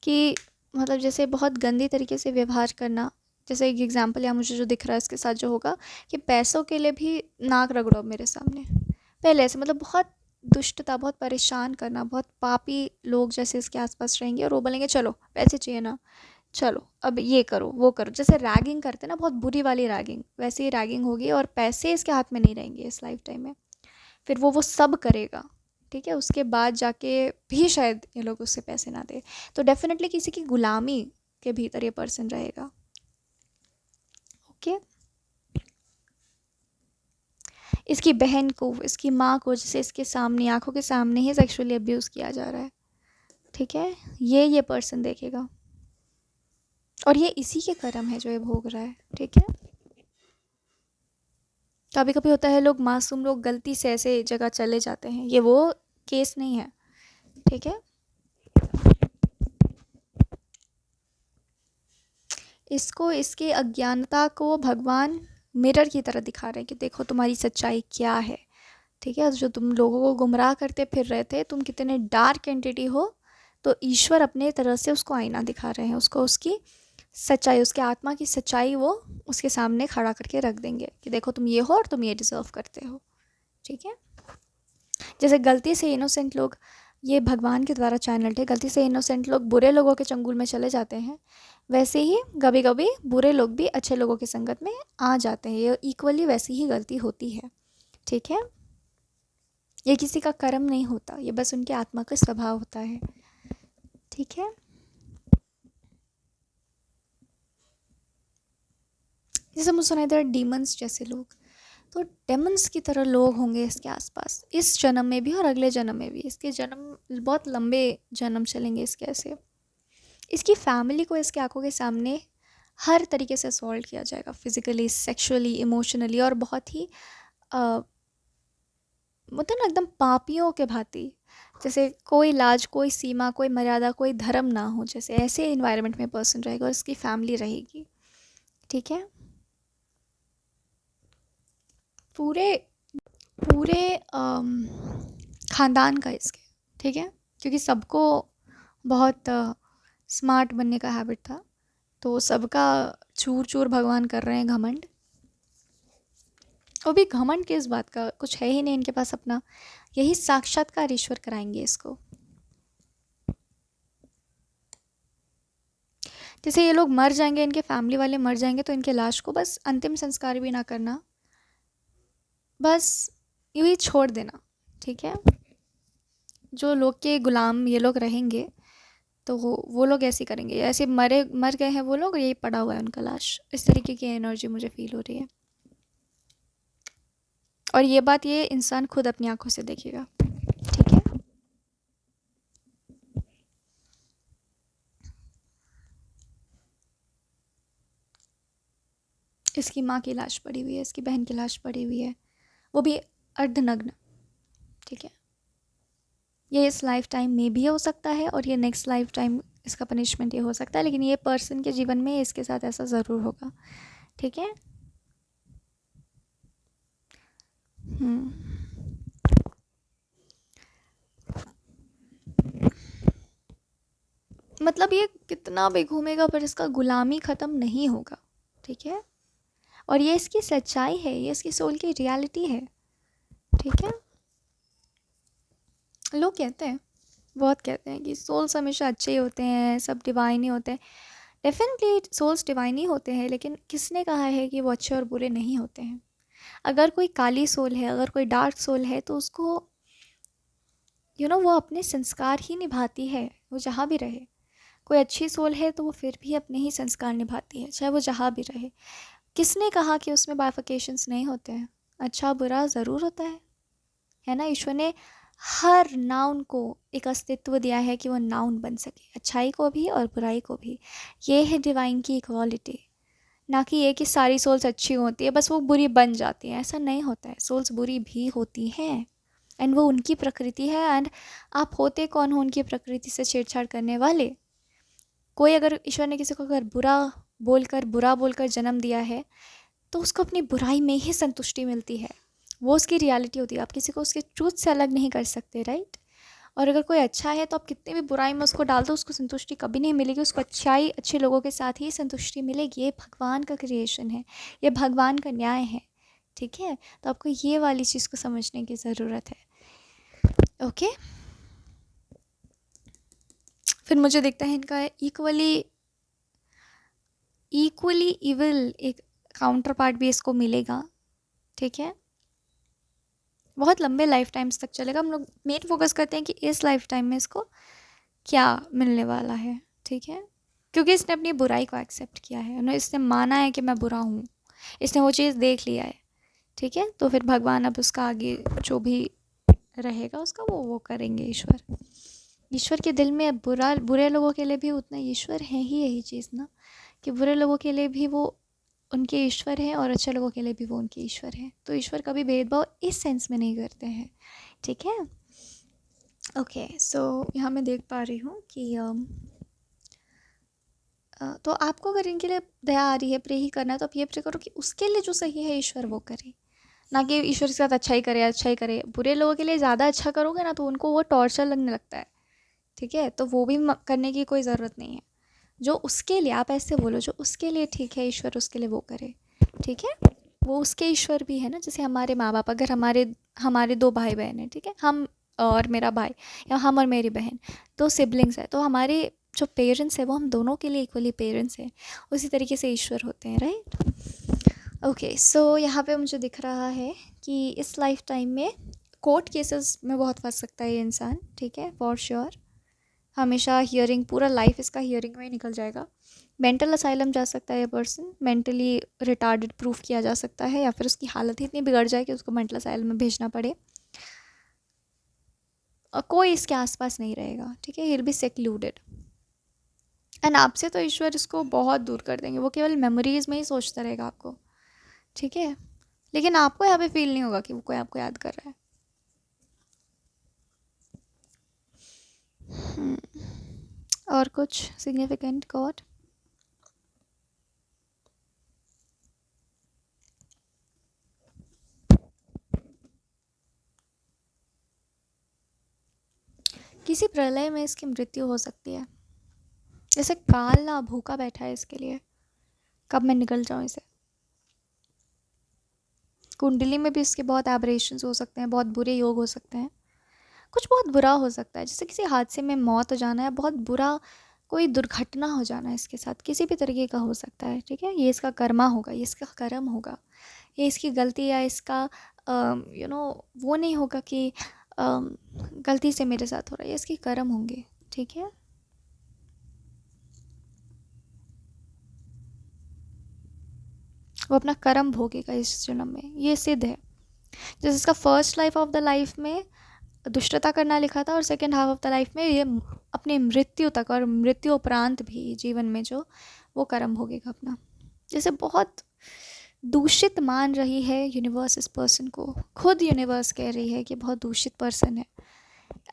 Speaker 1: कि मतलब जैसे बहुत गंदी तरीके से व्यवहार करना। जैसे एक एग्जांपल यहाँ मुझे जो दिख रहा है इसके साथ जो होगा कि पैसों के लिए भी नाक रगड़ो मेरे सामने, पहले से मतलब बहुत दुष्टता, बहुत परेशान करना, बहुत पापी लोग जैसे इसके आसपास रहेंगे और वो बोलेंगे चलो पैसे चाहिए ना, चलो अब ये करो वो करो। जैसे रैगिंग करते हैं ना, बहुत बुरी वाली रैगिंग, वैसे ही रैगिंग होगी और पैसे इसके हाथ में नहीं रहेंगे इस लाइफ टाइम में। फिर वो सब करेगा। ठीक है, उसके बाद जाके भी शायद ये लोग उससे पैसे ना दे, तो डेफिनेटली किसी की गुलामी के भीतर ये पर्सन रहेगा। ओके, इसकी बहन को, इसकी माँ को जैसे इसके सामने, आंखों के सामने ही सेक्सुअली अब्यूज़ किया जा रहा है। ठीक है, ये पर्सन देखेगा और ये इसी के कर्म है जो ये भोग रहा है। ठीक है, कभी कभी होता है लोग मासूम लोग गलती से ऐसे जगह चले जाते हैं, ये वो केस नहीं है। ठीक है, इसको इसके अज्ञानता को भगवान मिरर की तरह दिखा रहे हैं कि देखो तुम्हारी सच्चाई क्या है। ठीक है, जो तुम लोगों को गुमराह करते फिर रहे थे, तुम कितने डार्क एंटिटी हो, तो ईश्वर अपने तरह से उसको आईना दिखा रहे हैं, उसको उसकी सच्चाई, उसके आत्मा की सच्चाई वो उसके सामने खड़ा करके रख देंगे कि देखो तुम ये हो और तुम ये डिज़र्व करते हो। ठीक है, जैसे गलती से इनोसेंट लोग, ये भगवान के द्वारा चैनल्ड है, गलती से इनोसेंट लोग बुरे लोगों के चंगुल में चले जाते हैं, वैसे ही कभी कभी बुरे लोग भी अच्छे लोगों की संगत में आ जाते हैं, ये इक्वली वैसी ही गलती होती है। ठीक है, ये किसी का कर्म नहीं होता, ये बस उनके आत्मा का स्वभाव होता है। ठीक है, जैसे मुझे सुनाई दे रहा है डीमंस जैसे लोग, तो डेमंस की तरह लोग होंगे इसके आसपास इस जन्म में भी और अगले जन्म में भी। इसके जन्म बहुत लंबे जन्म चलेंगे इसके ऐसे। इसकी फैमिली को इसके आंखों के सामने हर तरीके से असॉल्ट किया जाएगा, फिजिकली, सेक्सुअली, इमोशनली, और बहुत ही मतलब ना एकदम पापियों के भांति, जैसे कोई लाज, कोई सीमा, कोई मर्यादा, कोई धर्म ना हो, जैसे ऐसे इन्वायरमेंट में पर्सन रहेगा और इसकी फैमिली रहेगी। ठीक है, पूरे पूरे ख़ानदान का इसके। ठीक है, क्योंकि सबको बहुत स्मार्ट बनने का हैबिट था, तो सबका चूर चूर भगवान कर रहे हैं घमंड। वो भी घमंड किस बात का, कुछ है ही नहीं इनके पास अपना, यही साक्षात्कार ईश्वर कराएंगे इसको। जैसे ये लोग मर जाएंगे, इनके फैमिली वाले मर जाएंगे, तो इनके लाश को बस अंतिम संस्कार भी ना करना, बस यूँ ही छोड़ देना। ठीक है, जो लोग के गुलाम ये लोग रहेंगे, तो वो लोग ऐसे करेंगे, ऐसे मर गए हैं वो लोग, यही पड़ा हुआ है उनका लाश, इस तरीके की एनर्जी मुझे फील हो रही है। और ये बात ये इंसान खुद अपनी आंखों से देखेगा। ठीक है, इसकी माँ की लाश पड़ी हुई है, इसकी बहन की लाश पड़ी हुई है, वो भी अर्धनग्न। ठीक है, ये इस लाइफ टाइम में भी हो सकता है और ये नेक्स्ट लाइफ टाइम इसका पनिशमेंट ये हो सकता है, लेकिन ये पर्सन के जीवन में इसके साथ ऐसा ज़रूर होगा। ठीक है, मतलब ये कितना भी घूमेगा पर इसका गुलामी ख़त्म नहीं होगा। ठीक है, और ये इसकी सच्चाई है, ये इसकी सोल की रियलिटी है। ठीक है, लोग कहते हैं, बहुत कहते हैं कि सोल्स हमेशा अच्छे ही होते हैं, सब डिवाइन ही होते हैं। डेफिनेटली सोल्स डिवाइन ही होते हैं, लेकिन किसने कहा है कि वो अच्छे और बुरे नहीं होते हैं? अगर कोई काली सोल है, अगर कोई डार्क सोल है, तो उसको वो अपने संस्कार ही निभाती है, वो जहाँ भी रहे। कोई अच्छी सोल है तो वो फिर भी अपने ही संस्कार निभाती है, चाहे वो जहाँ भी रहे। किसने कहा कि उसमें बाइफिकेशंस नहीं होते हैं? अच्छा बुरा ज़रूर होता है ना। ईश्वर ने हर नाउन को एक अस्तित्व दिया है कि वो नाउन बन सके, अच्छाई को भी और बुराई को भी। ये है डिवाइन की इक्वालिटी। ना कि ये कि सारी सोल्स अच्छी होती है बस वो बुरी बन जाती हैं, ऐसा नहीं होता है। सोल्स बुरी भी होती हैं एंड वो उनकी प्रकृति है। एंड आप होते कौन हो उनकी प्रकृति से छेड़छाड़ करने वाले? कोई अगर ईश्वर ने किसी को अगर बुरा बोलकर जन्म दिया है, तो उसको अपनी बुराई में ही संतुष्टि मिलती है, वो उसकी रियलिटी होती है। आप किसी को उसके ट्रूथ से अलग नहीं कर सकते, राइट? और अगर कोई अच्छा है तो आप कितने भी बुराई में उसको डाल दो, उसको संतुष्टि कभी नहीं मिलेगी। उसको अच्छाई, अच्छे लोगों के साथ ही संतुष्टि मिलेगी। ये भगवान का क्रिएशन है, ये भगवान का न्याय है। ठीक है, तो आपको ये वाली चीज़ को समझने की ज़रूरत है। ओके, फिर मुझे दिखता है इनका इक्वली इविल एक काउंटर पार्ट भी इसको मिलेगा। ठीक है, बहुत लंबे लाइफ टाइम्स तक चलेगा। हम लोग मेन फोकस करते हैं कि इस लाइफ टाइम में इसको क्या मिलने वाला है। ठीक है, क्योंकि इसने अपनी बुराई को एक्सेप्ट किया है, इसने माना है कि मैं बुरा हूँ, इसने वो चीज़ देख लिया है। ठीक है, तो फिर भगवान अब उसका आगे जो भी रहेगा उसका वो करेंगे। ईश्वर के दिल में बुरे लोगों के लिए भी उतना ईश्वर है ही, यही चीज़ ना, कि बुरे लोगों के लिए भी वो उनके ईश्वर हैं और अच्छे लोगों के लिए भी वो उनके ईश्वर हैं। तो ईश्वर कभी भेदभाव इस सेंस में नहीं करते हैं। ठीक है, ओके। सो यहाँ मैं देख पा रही हूँ कि तो आपको अगर इनके लिए दया आ रही है, प्रे ही करना है, तो आप ये प्रे करो कि उसके लिए जो सही है ईश्वर वो करे, ना कि ईश्वर के साथ अच्छा ही करे, अच्छा ही करे। बुरे लोगों के लिए ज़्यादा अच्छा करोगे ना तो उनको वो टॉर्चर लगने लगता है। ठीक है, तो वो भी करने की कोई ज़रूरत नहीं है। जो उसके लिए, आप ऐसे बोलो, जो उसके लिए ठीक है ईश्वर उसके लिए वो करे। ठीक है, वो उसके ईश्वर भी है ना। जैसे हमारे माँ बाप, अगर हमारे हमारे दो भाई बहन हैं, ठीक है, हम और मेरा भाई, या हम और मेरी बहन, दो सिबलिंग्स हैं, तो हमारे जो पेरेंट्स हैं वो हम दोनों के लिए इक्वली पेरेंट्स हैं। उसी तरीके से ईश्वर होते हैं, राइट? ओके, सो यहाँ पे मुझे दिख रहा है कि इस लाइफ टाइम में कोर्ट केसेस में बहुत फंस सकता है ये इंसान। ठीक है, फॉर श्योर। हमेशा हियरिंग, पूरा लाइफ इसका हियरिंग में ही निकल जाएगा। मेंटल असाइलम जा सकता है ये पर्सन, मेंटली रिटार्डेड प्रूफ किया जा सकता है, या फिर उसकी हालत ही इतनी बिगड़ जाए कि उसको मेंटल असाइलम में भेजना पड़े। और कोई इसके आसपास नहीं रहेगा। ठीक है, he will be secluded. And आपसे तो ईश्वर इसको बहुत दूर कर देंगे, वो केवल मेमोरीज में ही सोचता रहेगा आपको। ठीक है, लेकिन आपको यहाँ पे फील नहीं होगा कि वो कोई आपको याद कर रहा है। और कुछ सिग्निफिकेंट गॉड? किसी प्रलय में इसकी मृत्यु हो सकती है। जैसे काल ना भूखा बैठा है इसके लिए, कब मैं निकल जाऊँ इसे। कुंडली में भी इसके बहुत एबरेशंस हो सकते हैं, बहुत बुरे योग हो सकते हैं। कुछ बहुत बुरा हो सकता है, जैसे किसी हादसे में मौत हो जाना, या बहुत बुरा कोई दुर्घटना हो जाना इसके साथ, किसी भी तरीके का हो सकता है। ठीक है, ये इसका कर्मा होगा, ये इसका कर्म होगा, ये इसकी गलती, या इसका वो नहीं होगा कि गलती से मेरे साथ हो रहा है। ये इसके कर्म होंगे। ठीक है, वो अपना कर्म भोगेगा इस जन्म में, ये सिद्ध है। जैसे इसका first life of the life में दुष्टता करना लिखा था, और second half of the life में ये अपने मृत्यु तक और मृत्यु उपरांत भी जीवन में जो वो कर्म भोगेगा अपना। जैसे बहुत दूषित मान रही है यूनिवर्स इस पर्सन को, खुद यूनिवर्स कह रही है कि बहुत दूषित पर्सन है।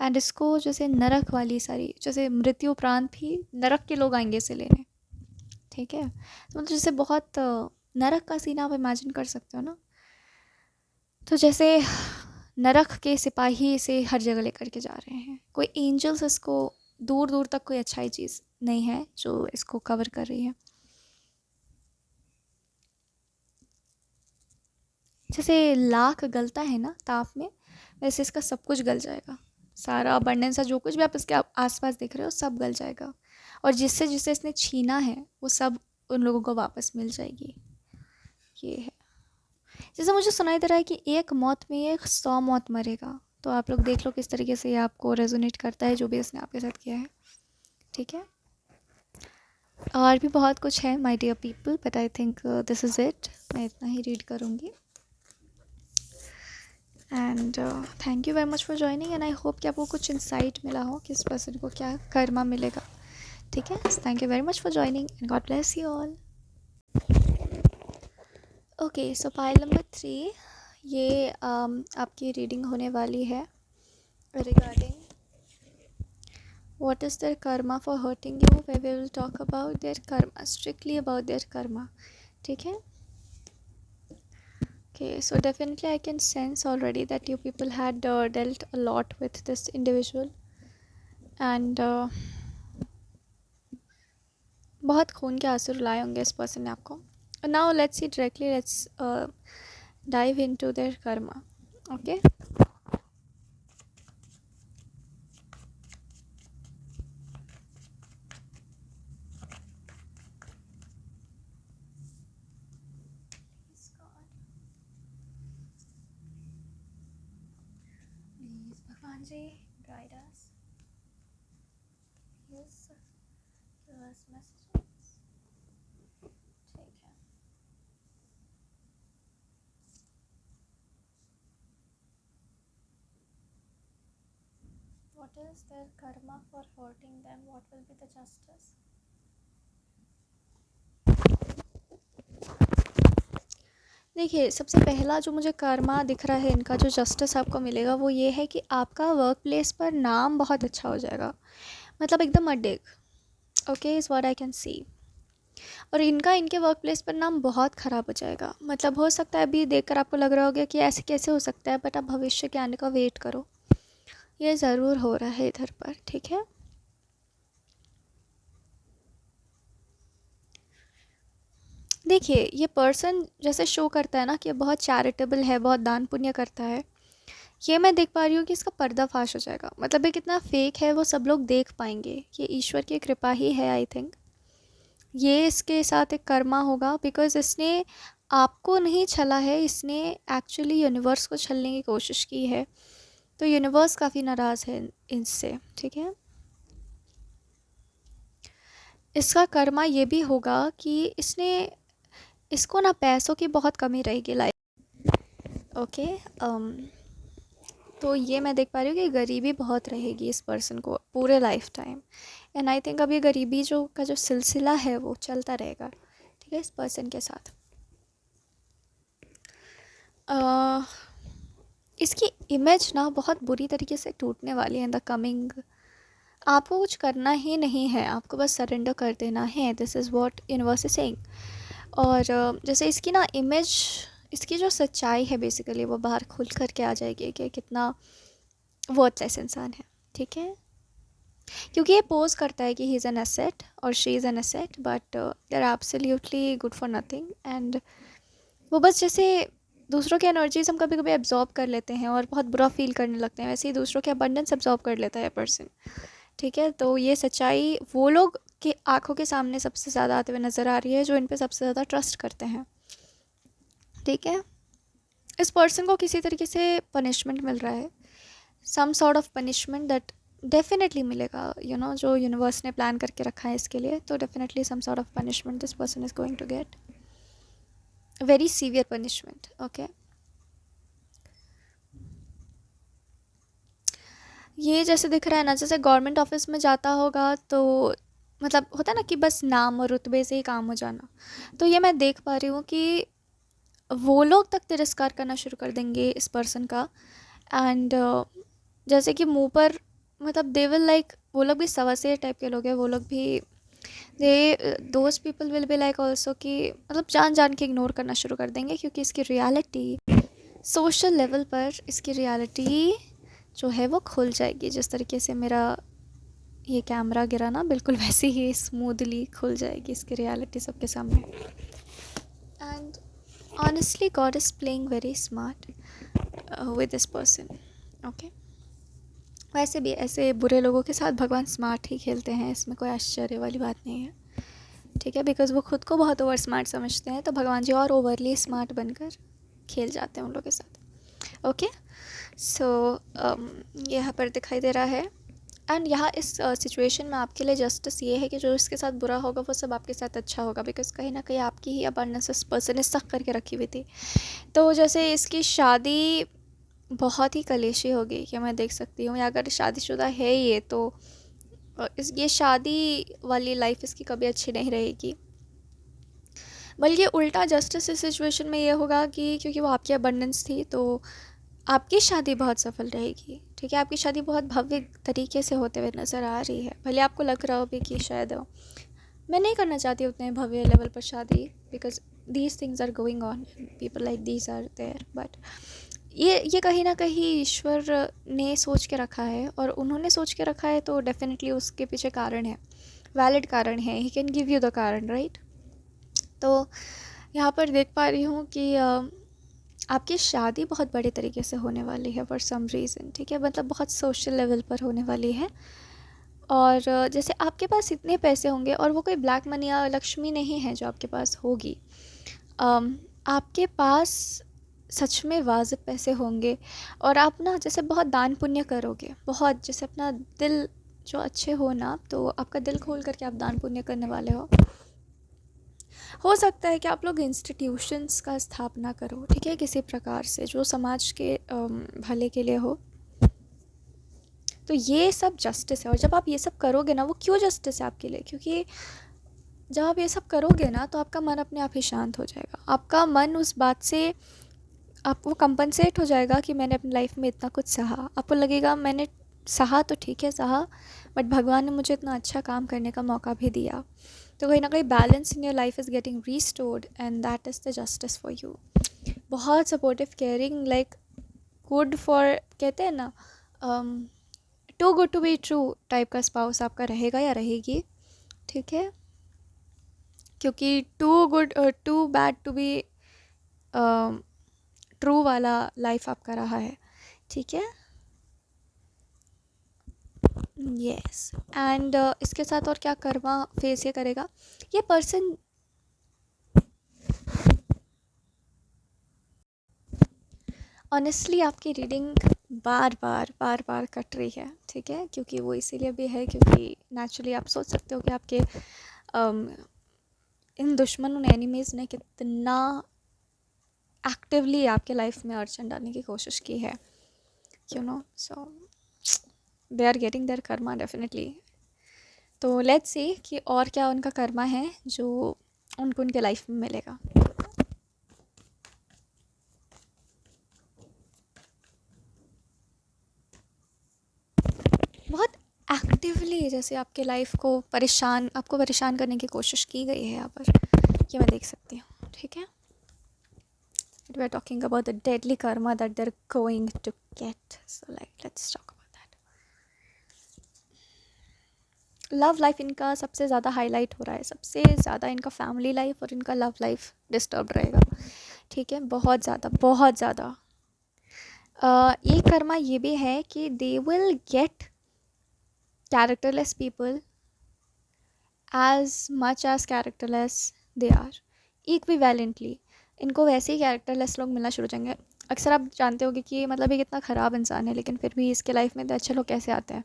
Speaker 1: एंड इसको जैसे नरक वाली सारी, जैसे मृत्यु उपरांत भी नरक के लोग आएंगे इसे लेने। ठीक है, तो मतलब जैसे बहुत नरक का सीन आप इमेजिन कर सकते हो ना। तो जैसे नरक के सिपाही इसे हर जगह लेकर के जा रहे हैं, कोई एंजल्स इसको, दूर दूर तक कोई अच्छाई चीज़ नहीं है जो इसको कवर कर रही है। जैसे लाख गलता है ना ताप में, वैसे इसका सब कुछ गल जाएगा। सारा अबंडेंस जो कुछ भी आप इसके आसपास देख रहे हो सब गल जाएगा, और जिससे जिससे इसने छीना है वो सब उन लोगों को वापस मिल जाएगी। ये है। जैसे मुझे सुनाई दे रहा है कि एक मौत में ये 100 मौत मरेगा, तो आप लोग देख लो किस तरीके से ये आपको रेजोनेट करता है जो भी इसने आपके साथ किया है। ठीक है, और भी बहुत कुछ है my dear people, but I think this is it. मैं इतना ही रीड करूँगी। And thank you very much for joining, and I hope कि आपको कुछ इंसाइट मिला हो कि इस पर्सन को क्या कर्मा मिलेगा। ठीक है, thank you very much for joining and God bless you all. Okay, so pile number 3, ये आपकी रीडिंग होने वाली है regarding what is their karma for hurting you, where we will talk about their karma, strictly about their karma. ठीक है, okay, so definitely I can sense already that you people had dealt a lot with this individual, and बहुत खून के आंसू रुलाए होंगे इस पर्सन ने आपको। now let's see directly, let's dive into their karma. Okay, please भगवान जी guide us, yes, give us messages. ठीक है, what is their karma for hurting them, what will be the justice? देखिए, सबसे पहला जो मुझे कर्मा दिख रहा है इनका, जो जस्टिस आपको मिलेगा वो ये है कि आपका वर्क प्लेस पर नाम बहुत अच्छा हो जाएगा, मतलब एकदम अडिग। Okay, is what I can see. और इनका इनके वर्क प्लेस पर नाम बहुत ख़राब हो जाएगा, मतलब हो सकता है अभी देखकर आपको लग रहा होगा कि ऐसे कैसे हो सकता है, बट आप भविष्य के आने का वेट करो, ये ज़रूर हो रहा है इधर पर। ठीक है, देखिए ये पर्सन जैसे शो करता है ना कि बहुत चैरिटेबल है, बहुत दान पुण्य करता है, ये मैं देख पा रही हूँ कि इसका पर्दाफाश हो जाएगा। मतलब ये कितना फेक है वो सब लोग देख पाएंगे, ये ईश्वर की कृपा ही है आई थिंक। ये इसके साथ एक कर्मा होगा, बिकॉज इसने आपको नहीं छला है, इसने एक्चुअली यूनिवर्स को छलने की कोशिश की है, तो यूनिवर्स काफ़ी नाराज़ है इससे। ठीक है, इसका कर्मा ये भी होगा कि इसको ना पैसों की बहुत कमी रहेगी लाइफ। ओके, तो ये मैं देख पा रही हूँ कि गरीबी बहुत रहेगी इस पर्सन को पूरे life time, and I think अब ये गरीबी का जो सिलसिला है वो चलता रहेगा। ठीक है, इस पर्सन के साथ इसकी इमेज ना बहुत बुरी तरीके से टूटने वाली है इन द कमिंग। आपको कुछ करना ही नहीं है, आपको बस सरेंडर कर देना है, this is what universe is saying. और जैसे इसकी ना इमेज, इसकी जो सच्चाई है बेसिकली वो बाहर खुल कर के आ जाएगी कि कितना वर्थलेस इंसान है। ठीक है, क्योंकि ये पोज करता है कि ही इज़ एन एसेट और she is an asset, but they are absolutely good for nothing. And वो बस जैसे दूसरों की एनर्जीज हम कभी कभी एब्जॉर्ब कर लेते हैं और बहुत बुरा फील करने लगते हैं, वैसे ही दूसरों के अबंडेंस एब्जॉर्ब कर लेता है पर्सन। ठीक है, तो ये सच्चाई वो लोग की आंखों के सामने सबसे ज़्यादा आते हुए नज़र आ रही है जो इन पे सबसे ज़्यादा ट्रस्ट करते हैं। ठीक है, इस पर्सन को किसी तरीके से पनिशमेंट मिल रहा है, some sort of punishment that definitely मिलेगा, यू नो, जो यूनिवर्स ने प्लान करके रखा है इसके लिए, तो definitely some sort of punishment this person is going to get, very severe punishment. Okay, ये जैसे दिख रहा है ना, जैसे गवर्नमेंट ऑफिस में जाता होगा तो मतलब होता है ना कि बस नाम और रुतबे से ही काम हो जाना, तो ये मैं देख पा रही हूँ कि वो लोग तक तिरस्कार करना शुरू कर देंगे इस पर्सन का। एंड जैसे कि मुंह पर, मतलब दे विल लाइक, वो लोग भी सवासे टाइप के लोग हैं, वो लोग भी those people will be like also कि मतलब जान जान के इग्नोर करना शुरू कर देंगे, क्योंकि इसकी रियलिटी सोशल लेवल पर, इसकी रियलिटी जो है वो खुल जाएगी। जिस तरीके से मेरा ये कैमरा गिरा ना, बिल्कुल वैसे ही स्मूथली खुल जाएगी इसकी रियलिटी सबके सामने। And Honestly, God is playing very smart with this person. Okay. वैसे भी ऐसे बुरे लोगों के साथ भगवान स्मार्ट ही खेलते हैं, इसमें कोई आश्चर्य वाली बात नहीं है. ठीक है, बिकॉज वो खुद को बहुत ओवर स्मार्ट समझते हैं, तो भगवान जी और ओवरली स्मार्ट बनकर खेल जाते हैं उन लोगों के साथ. ओके. सो यहाँ पर दिखाई दे रहा है. एंड यहाँ इस सिचुएशन में आपके लिए जस्टिस ये है कि जो इसके साथ बुरा होगा वो सब आपके साथ अच्छा होगा, बिकॉज कहीं ना कहीं आपकी ही अबंडेंस इस पर्सन ने सख्त करके रखी हुई थी. तो जैसे इसकी शादी बहुत ही कलेशी होगी, कि मैं देख सकती हूँ, या अगर शादीशुदा है ये, तो ये शादी वाली लाइफ इसकी कभी अच्छी नहीं रहेगी. बल्कि उल्टा जस्टिस इस सिचुएशन में ये होगा कि क्योंकि वो आपकी अबंडेंस थी, तो आपकी शादी बहुत सफल रहेगी. ठीक है, आपकी शादी बहुत भव्य तरीके से होते हुए नज़र आ रही है. भले आपको लग रहा हो भी कि शायद मैं नहीं करना चाहती उतने भव्य लेवल पर शादी, because these things are going on, people like these are there, but ये कहीं ना कहीं ईश्वर ने सोच के रखा है, और उन्होंने सोच के रखा है तो डेफिनेटली उसके पीछे कारण है, वैलिड कारण है. He can give you the कारण, राइट. तो यहाँ पर देख पा रही हूँ कि आपकी शादी बहुत बड़े तरीके से होने वाली है फॉर सम रीज़न. ठीक है, मतलब बहुत सोशल लेवल पर होने वाली है. और जैसे आपके पास इतने पैसे होंगे, और वो कोई ब्लैक मनी या लक्ष्मी नहीं है जो आपके पास होगी. आपके पास सच में वाजिब पैसे होंगे, और आप ना जैसे बहुत दान पुण्य करोगे, बहुत जैसे अपना दिल जो अच्छे हो ना, तो आपका दिल खोल करके आप दान पुण्य करने वाले हो सकता है कि आप लोग इंस्टीट्यूशंस का स्थापना करो. ठीक है, किसी प्रकार से जो समाज के भले के लिए हो. तो ये सब जस्टिस है, और जब आप ये सब करोगे ना, वो क्यों जस्टिस है आपके लिए, क्योंकि जब आप ये सब करोगे ना, तो आपका मन अपने आप ही शांत हो जाएगा. आपका मन उस बात से आपको कंपनसेट हो जाएगा कि मैंने अपनी लाइफ में इतना कुछ सहा. आपको लगेगा मैंने सहा तो ठीक है सहा, बट भगवान ने मुझे इतना अच्छा काम करने का मौका भी दिया. तो कहीं ना कहीं balance in your life is getting restored, and that is the justice for you. बहुत supportive, caring, like good for, कहते हैं ना, too good to be true type का स्पाउस आपका रहेगा या रहेगी. ठीक है, क्योंकि too bad to be true वाला लाइफ आपका रहा है. ठीक है, यस. एंड इसके साथ और क्या कर्मा फेस ये करेगा, ये पर्सन ऑनेस्टली आपकी रीडिंग बार बार कट रही है. ठीक है, क्योंकि वो इसीलिए भी है क्योंकि नेचुरली आप सोच सकते हो कि आपके इन दुश्मनों ने, एनिमीज़ ने कितना एक्टिवली आपके लाइफ में अड़चन डालने की कोशिश की है, you know. So they are getting their karma definitely. तो लेट्स सी कि और क्या उनका कर्मा है जो उनको उनके लाइफ में मिलेगा. बहुत एक्टिवली जैसे आपके लाइफ को आपको परेशान करने की कोशिश की गई है यहाँ पर, ये मैं देख सकती हूँ. ठीक है, we are talking about the deadly karma that they're going to get. So like let's talk about that. Love life इनका सबसे ज़्यादा हाईलाइट हो रहा है, सबसे ज़्यादा इनका फैमिली लाइफ और इनका लव लाइफ डिस्टर्ब रहेगा. ठीक है, बहुत ज़्यादा बहुत ज़्यादा. ये कर्मा ये भी है कि they will get characterless people as much as characterless they are equivalently. इनको वैसे ही कैरेक्टरलेस लोग मिलना शुरू हो जाएंगे. अक्सर आप जानते होगे कि मतलब ये कितना ख़राब इंसान है, लेकिन फिर भी इसके लाइफ में तो अच्छे लोग कैसे आते हैं.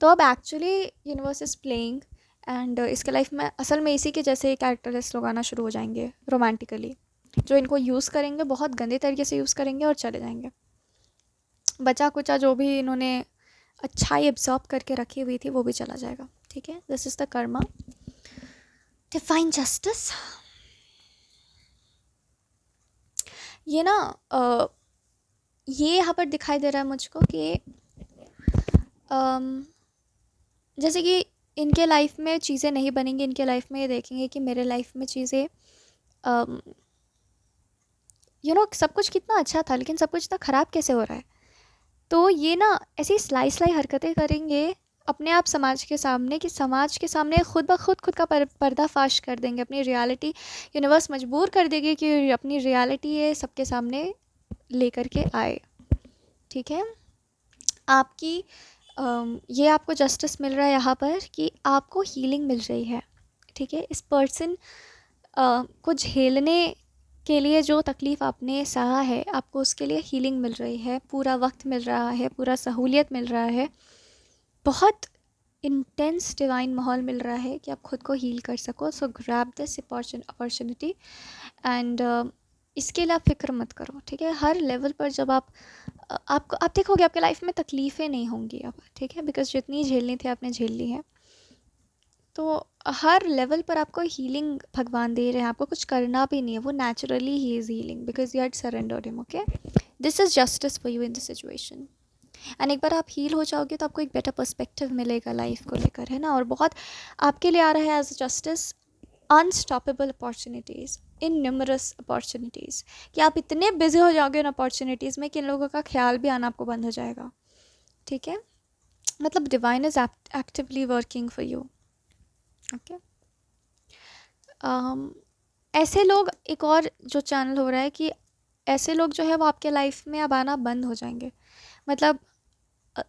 Speaker 1: तो अब actually universe is playing, and इसके लाइफ में असल में इसी के जैसे कैरेक्टरलेस लोग आना शुरू हो जाएंगे रोमांटिकली, जो इनको यूज़ करेंगे, बहुत गंदे तरीके से यूज़ करेंगे और चले जाएंगे. बचा कुचा जो भी इन्होंने अच्छाई एब्जॉर्ब करके रखी हुई थी वो भी चला जाएगा. ठीक है, this is the Karma. Divine justice. ये ना ये यहाँ पर दिखाई दे रहा है मुझको कि जैसे कि इनके लाइफ में चीज़ें नहीं बनेंगी, इनके लाइफ में ये देखेंगे कि मेरे लाइफ में चीज़ें सब कुछ कितना अच्छा था, लेकिन सब कुछ इतना ख़राब कैसे हो रहा है. तो ये ना ऐसी स्लाई हरकतें करेंगे अपने आप समाज के सामने, कि समाज के सामने खुद ब खुद का पर्दाफाश कर देंगे अपनी रियलिटी। यूनिवर्स मजबूर कर देगी कि अपनी रियलिटी ये सबके सामने लेकर के आए। ठीक है, आपकी ये आपको जस्टिस मिल रहा है यहाँ पर कि आपको हीलिंग मिल रही है। ठीक है, इस पर्सन को झेलने के लिए जो तकलीफ़ आपने सहा है, आपको उसके लिए हीलिंग मिल रही है, पूरा वक्त मिल रहा है, पूरा सहूलियत मिल रहा है, बहुत इंटेंस डिवाइन माहौल मिल रहा है कि आप खुद को हील कर सको। सो ग्रैब दिस अपॉर्चुनिटी एंड इसके लिए आप फिक्र मत करो। ठीक है, हर लेवल पर जब आपको आप देखोगे आपके लाइफ में तकलीफ़ें नहीं होंगी अब। ठीक है, बिकॉज जितनी झेलनी थी आपने झेल ली है। तो हर लेवल पर आपको हीलिंग भगवान दे रहे हैं, आपको कुछ करना भी नहीं है, वो naturally he is healing because you had surrendered him. Okay, this is justice for you in this situation. And एक बार आप हील हो जाओगे तो आपको एक बेटर पर्सपेक्टिव मिलेगा लाइफ को लेकर, है ना। और बहुत आपके लिए आ रहा है as justice unstoppable opportunities, in numerous opportunities, कि आप इतने बिजी हो जाओगे इन अपॉर्चुनिटीज़ में कि इन लोगों का ख्याल भी आना आपको बंद हो जाएगा। ठीक है, मतलब divine is actively working for you. Okay, ऐसे लोग, एक और जो चैनल हो रहा है कि ऐसे लोग जो है वो आपके लाइफ में अब आना बंद हो जाएंगे। मतलब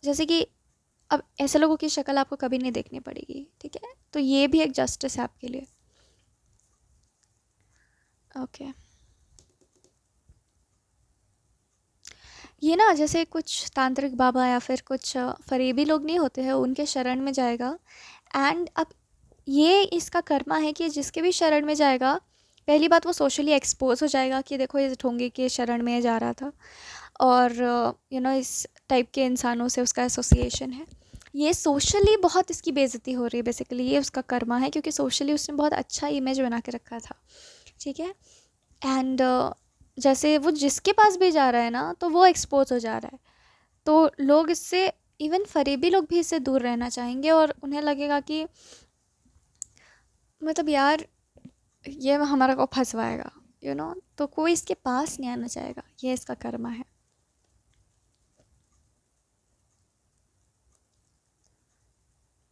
Speaker 1: जैसे कि अब ऐसे लोगों की शक्ल आपको कभी नहीं देखनी पड़ेगी। ठीक है, तो ये भी एक जस्टिस है आपके लिए। ओके, ये ना जैसे कुछ तांत्रिक बाबा या फिर कुछ फरेबी लोग नहीं होते हैं, उनके शरण में जाएगा। एंड अब ये इसका कर्मा है कि जिसके भी शरण में जाएगा, पहली बात वो सोशली एक्सपोज हो जाएगा कि देखो ये ढोंगी के शरण में जा रहा था, और इस टाइप के इंसानों से उसका एसोसिएशन है। ये सोशली बहुत इसकी बेइज्जती हो रही है। बेसिकली ये उसका कर्मा है, क्योंकि सोशली उसने बहुत अच्छा इमेज बना के रखा था। ठीक है, एंड जैसे वो जिसके पास भी जा रहा है ना, तो वो एक्सपोज हो जा रहा है, तो लोग इससे, इवन फरेबी लोग भी इससे दूर रहना चाहेंगे, और उन्हें लगेगा कि मतलब यार ये हमारा को फंसवाएगा, तो कोई इसके पास नहीं आना चाहेगा। ये इसका कर्मा है।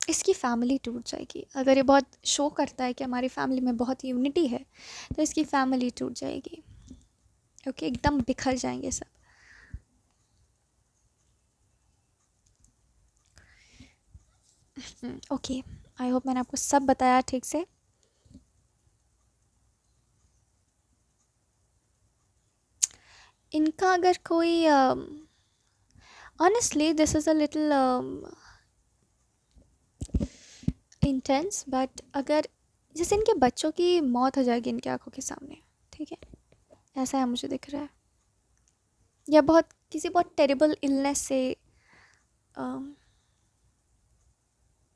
Speaker 1: इसकी फैमिली टूट जाएगी। अगर ये बहुत शो करता है कि हमारी फैमिली में बहुत यूनिटी है, तो इसकी फैमिली टूट जाएगी। ओके, एकदम बिखर जाएंगे सब। ओके, आई होप मैंने आपको सब बताया ठीक से। इनका अगर कोई honestly this is a little intense, but अगर जैसे इनके बच्चों की मौत हो जाएगी इनकी आंखों के सामने, ठीक है, ऐसा है मुझे दिख रहा है, या बहुत किसी बहुत टेरिबल इलनेस से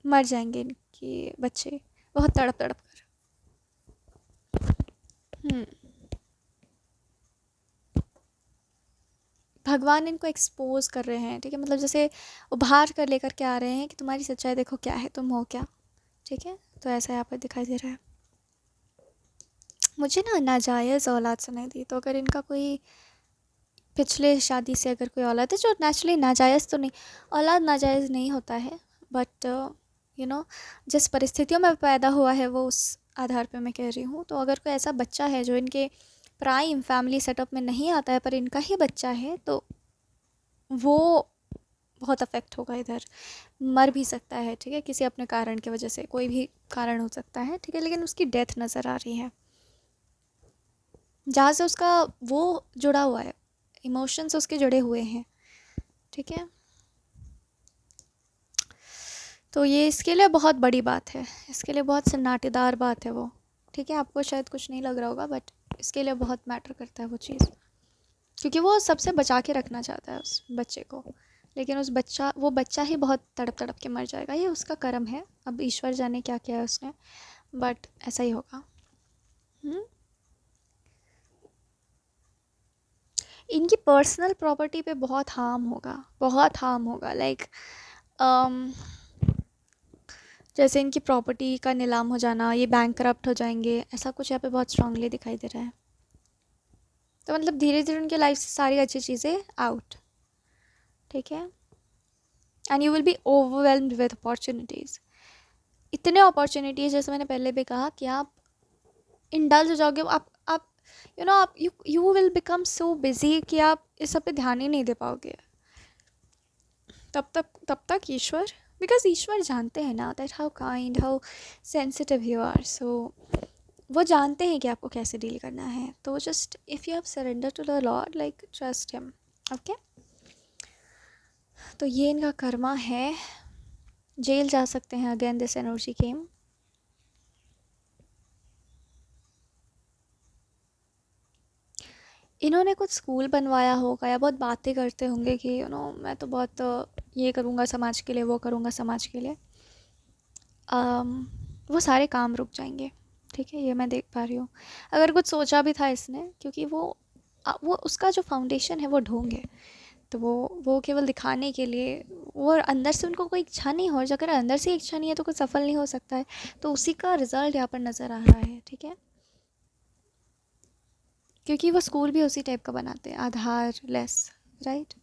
Speaker 1: मर जाएंगे इनके बच्चे, बहुत तड़प तड़प कर। हम्म, भगवान इनको एक्सपोज कर रहे हैं। ठीक है, मतलब जैसे उभार कर लेकर के आ रहे हैं कि तुम्हारी सच्चाई देखो क्या है, तुम हो क्या। ठीक है, तो ऐसा यहाँ पर दिखाई दे रहा है। मुझे ना नाजायज़ औलाद सुनाई दी, तो अगर इनका कोई पिछले शादी से अगर कोई औलाद है, जो नेचुरली नाजायज़ तो नहीं, औलाद नाजायज़ नहीं होता है, बट जिस परिस्थितियों में पैदा हुआ है वो उस आधार पे मैं कह रही हूँ। तो अगर कोई ऐसा बच्चा है जो इनके प्राइम फैमिली सेटअप में नहीं आता है, पर इनका ही बच्चा है, तो वो बहुत अफेक्ट होगा इधर, मर भी सकता है। ठीक है, किसी अपने कारण की वजह से, कोई भी कारण हो सकता है। ठीक है, लेकिन उसकी डेथ नज़र आ रही है, जहाँ से उसका वो जुड़ा हुआ है, इमोशंस उसके जुड़े हुए हैं। ठीक है, तो ये इसके लिए बहुत बड़ी बात है, इसके लिए बहुत सन्नाटेदार बात है वो। ठीक है, आपको शायद कुछ नहीं लग रहा होगा, बट इसके लिए बहुत मैटर करता है वो चीज़, क्योंकि वो सबसे बचा के रखना चाहता है उस बच्चे को, लेकिन वो बच्चा ही बहुत तड़प तड़प के मर जाएगा। ये उसका कर्म है, अब ईश्वर जाने क्या किया है उसने, बट ऐसा ही होगा। इनकी पर्सनल प्रॉपर्टी पे बहुत हार्म होगा, बहुत हार्म होगा। लाइक जैसे इनकी प्रॉपर्टी का नीलाम हो जाना, ये बैंक करप्ट हो जाएंगे, ऐसा कुछ यहाँ पे बहुत स्ट्रांगली दिखाई दे रहा है। तो मतलब धीरे धीरे उनके लाइफ से सारी अच्छी चीज़ें आउट। ठीक है, and you will B overwhelmed with opportunities. इतने अपॉर्चुनिटीज़, जैसे मैंने पहले भी कहा, कि आप इंडल्ज हो जाओगे। आप आप you will become so busy कि आप इस सब पे ध्यान ही नहीं दे पाओगे। तब तक ईश्वर, बिकॉज ईश्वर जानते हैं ना that how kind, how sensitive you are. So वो जानते हैं कि आपको कैसे डील करना है। तो just if you have surrender to the Lord, like trust him. Okay, तो ये इनका कर्मा है। जेल जा सकते हैं, अगेन दिस एनर्जी केम। इन्होंने कुछ स्कूल बनवाया होगा या बहुत बातें करते होंगे कि मैं तो बहुत ये करूँगा समाज के लिए, वो करूँगा समाज के लिए। वो सारे काम रुक जाएंगे। ठीक है, ये मैं देख पा रही हूँ। अगर कुछ सोचा भी था इसने, क्योंकि वो उसका जो फाउंडेशन है वो ढोंग है, तो वो केवल दिखाने के लिए, वो अंदर से उनको कोई इच्छा नहीं हो। अगर अंदर से इच्छा नहीं है तो कुछ सफल नहीं हो सकता है। तो उसी का रिजल्ट यहाँ पर नज़र आ रहा है। ठीक है, क्योंकि वो स्कूल भी उसी टाइप का बनाते हैं, आधार लेस, राइट।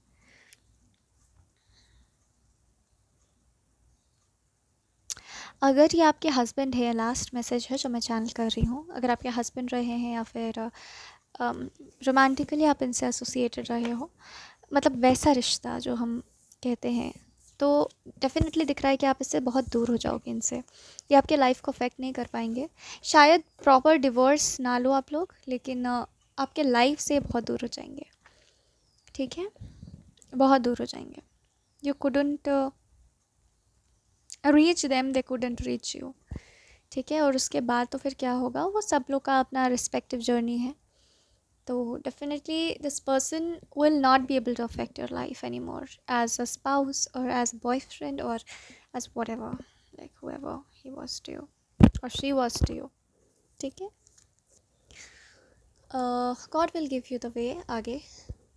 Speaker 1: अगर ये आपके हस्बैंड है, लास्ट मैसेज है जो मैं चैनल कर रही हूँ, अगर आपके हस्बैंड रहे हैं या फिर रोमांटिकली आप इनसे एसोसिएटेड रहे हो, मतलब वैसा रिश्ता जो हम कहते हैं, तो डेफिनेटली दिख रहा है कि आप इससे बहुत दूर हो जाओगे इनसे। ये आपके लाइफ को अफेक्ट नहीं कर पाएंगे। शायद प्रॉपर डिवोर्स ना लो आप लोग, लेकिन आपके लाइफ से बहुत दूर हो जाएंगे। ठीक है, बहुत दूर हो जाएंगे। You couldn't reach them, they couldn't reach you. ठीक है, और उसके बाद तो फिर क्या होगा, वो सब लोग का अपना रिस्पेक्टिव जर्नी है। तो definitely this person will not be able to affect your life any more as a spouse और एज अ बॉयफ्रेंड और as whatever, like however he was to you और शी वॉज टू यू। ठीक है, God will give you the way आगे।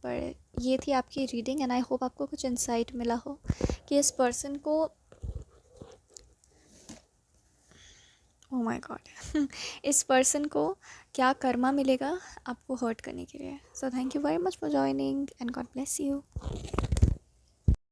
Speaker 1: पर ये थी आपकी रीडिंग, एंड आई होप आपको कुछ इंसाइट मिला हो कि इस पर्सन को, ओह माय गॉड, इस पर्सन को क्या कर्मा मिलेगा आपको हर्ट करने के लिए। So thank you very much for joining and God bless you.